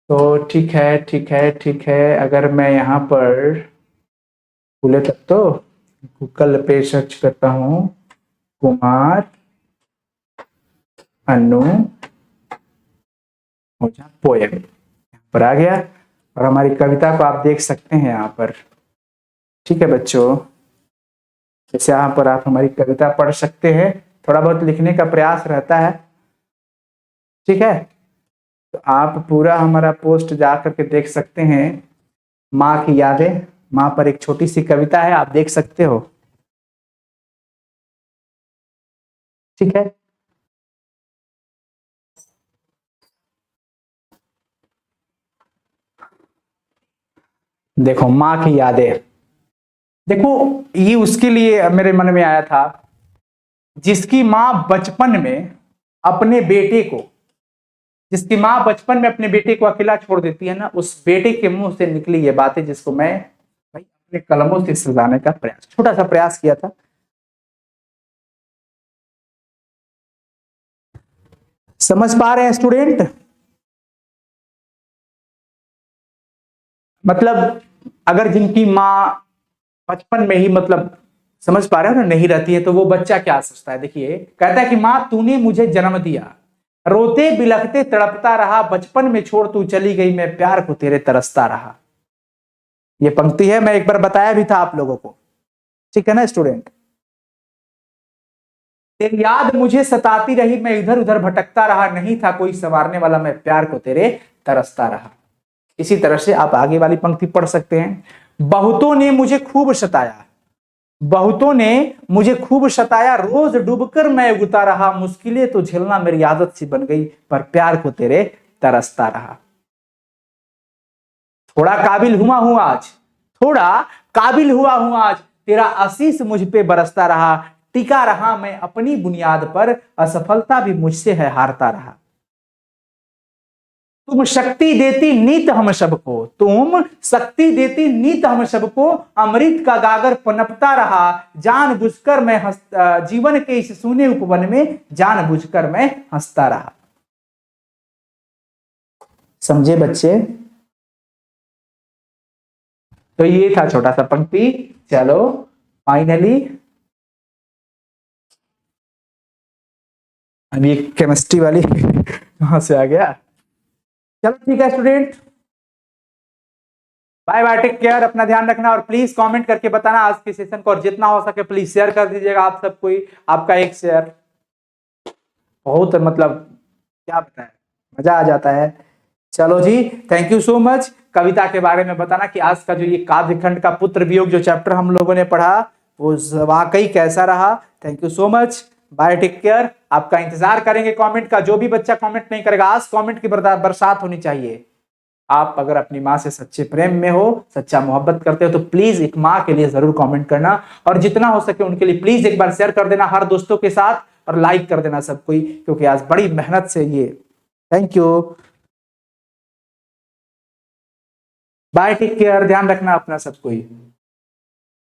तो ठीक है, ठीक है, ठीक है। अगर मैं यहाँ पर खुले तक तो गूगल पे सर्च करता हूँ, कुमार अनु पोएम, यहाँ पर आ गया और हमारी कविता को आप देख सकते हैं यहाँ पर। ठीक है बच्चों, जैसे यहाँ पर आप हमारी कविता पढ़ सकते हैं। थोड़ा बहुत लिखने का प्रयास रहता है, ठीक है? तो आप पूरा हमारा पोस्ट जा करके देख सकते हैं। माँ की यादें, माँ पर एक छोटी सी कविता है, आप देख सकते हो, ठीक है? देखो, माँ की यादें, देखो ये उसके लिए मेरे मन में आया था जिसकी माँ बचपन में अपने बेटे को, जिसकी माँ बचपन में अपने बेटे को अकेला छोड़ देती है ना, उस बेटे के मुंह से निकली ये बातें जिसको मैं भाई अपने कलमों से सजाने का प्रयास, छोटा सा प्रयास किया था। समझ पा रहे हैं स्टूडेंट? मतलब अगर जिनकी माँ बचपन में ही, मतलब समझ पा रहे हो ना, नहीं रहती है, तो वो बच्चा क्या सोचता है। देखिए, कहता है कि माँ तूने मुझे जन्म दिया, रोते बिलखते तड़पता रहा, बचपन में छोड़ तू चली गई, मैं प्यार को तेरे तरसता रहा। ये पंक्ति है, मैं एक बार बताया भी था आप लोगों को, ठीक है ना स्टूडेंट? तेरी याद मुझे सताती रही, मैं इधर उधर भटकता रहा, नहीं था कोई संवारने वाला, मैं प्यार को तेरे तरसता रहा। इसी तरह से आप आगे वाली पंक्ति पढ़ सकते हैं। बहुतों ने मुझे खूब सताया, बहुतों ने मुझे खूब सताया, रोज डूबकर मैं उगता रहा, मुश्किलें तो झेलना मेरी आदत सी बन गई, पर प्यार को तेरे तरसता रहा। थोड़ा काबिल हुआ हूं आज, थोड़ा काबिल हुआ हूं आज, तेरा आशीष मुझ पे बरसता रहा, टिका रहा मैं अपनी बुनियाद पर, असफलता भी मुझसे है हारता रहा। तुम शक्ति देती नीत हम सबको, तुम शक्ति देती नीत हम सबको, अमृत का गागर पनपता रहा, जानबूझकर मैं जीवन के इस सूने उपवन में जानबूझकर मैं हंसता रहा। समझे बच्चे? तो ये था छोटा सा पंक्ति। चलो फाइनली अभी केमिस्ट्री वाली कहां से आ गया। चलो ठीक है student, bye bye, take care, अपना ध्यान रखना, और प्लीज कमेंट करके बताना आज के सेशन को, और जितना हो सके प्लीज शेयर कर दीजिएगा आप सब कोई, आपका एक शेयर बहुत मतलब क्या बताएं, मजा आ जाता है। चलो जी, थैंक यू सो मच। कविता के बारे में बताना कि आज का जो ये काव्यखंड का पुत्र वियोग जो चैप्टर हम लोगों ने पढ़ा वो वाकई कैसा रहा। Thank you so much, bye, take care. आपका इंतजार करेंगे कमेंट का, जो भी बच्चा कमेंट नहीं करेगा, आज कमेंट की बरसात होनी चाहिए। आप अगर अपनी माँ से सच्चे प्रेम में हो, सच्चा मोहब्बत करते हो, तो प्लीज एक माँ के लिए जरूर कमेंट करना, और जितना हो सके उनके लिए प्लीज एक बार शेयर कर देना हर दोस्तों के साथ, और लाइक कर देना सब कोई, क्योंकि आज बड़ी मेहनत से ये। Thank you, bye, take care, ध्यान रखना अपना सब कोई।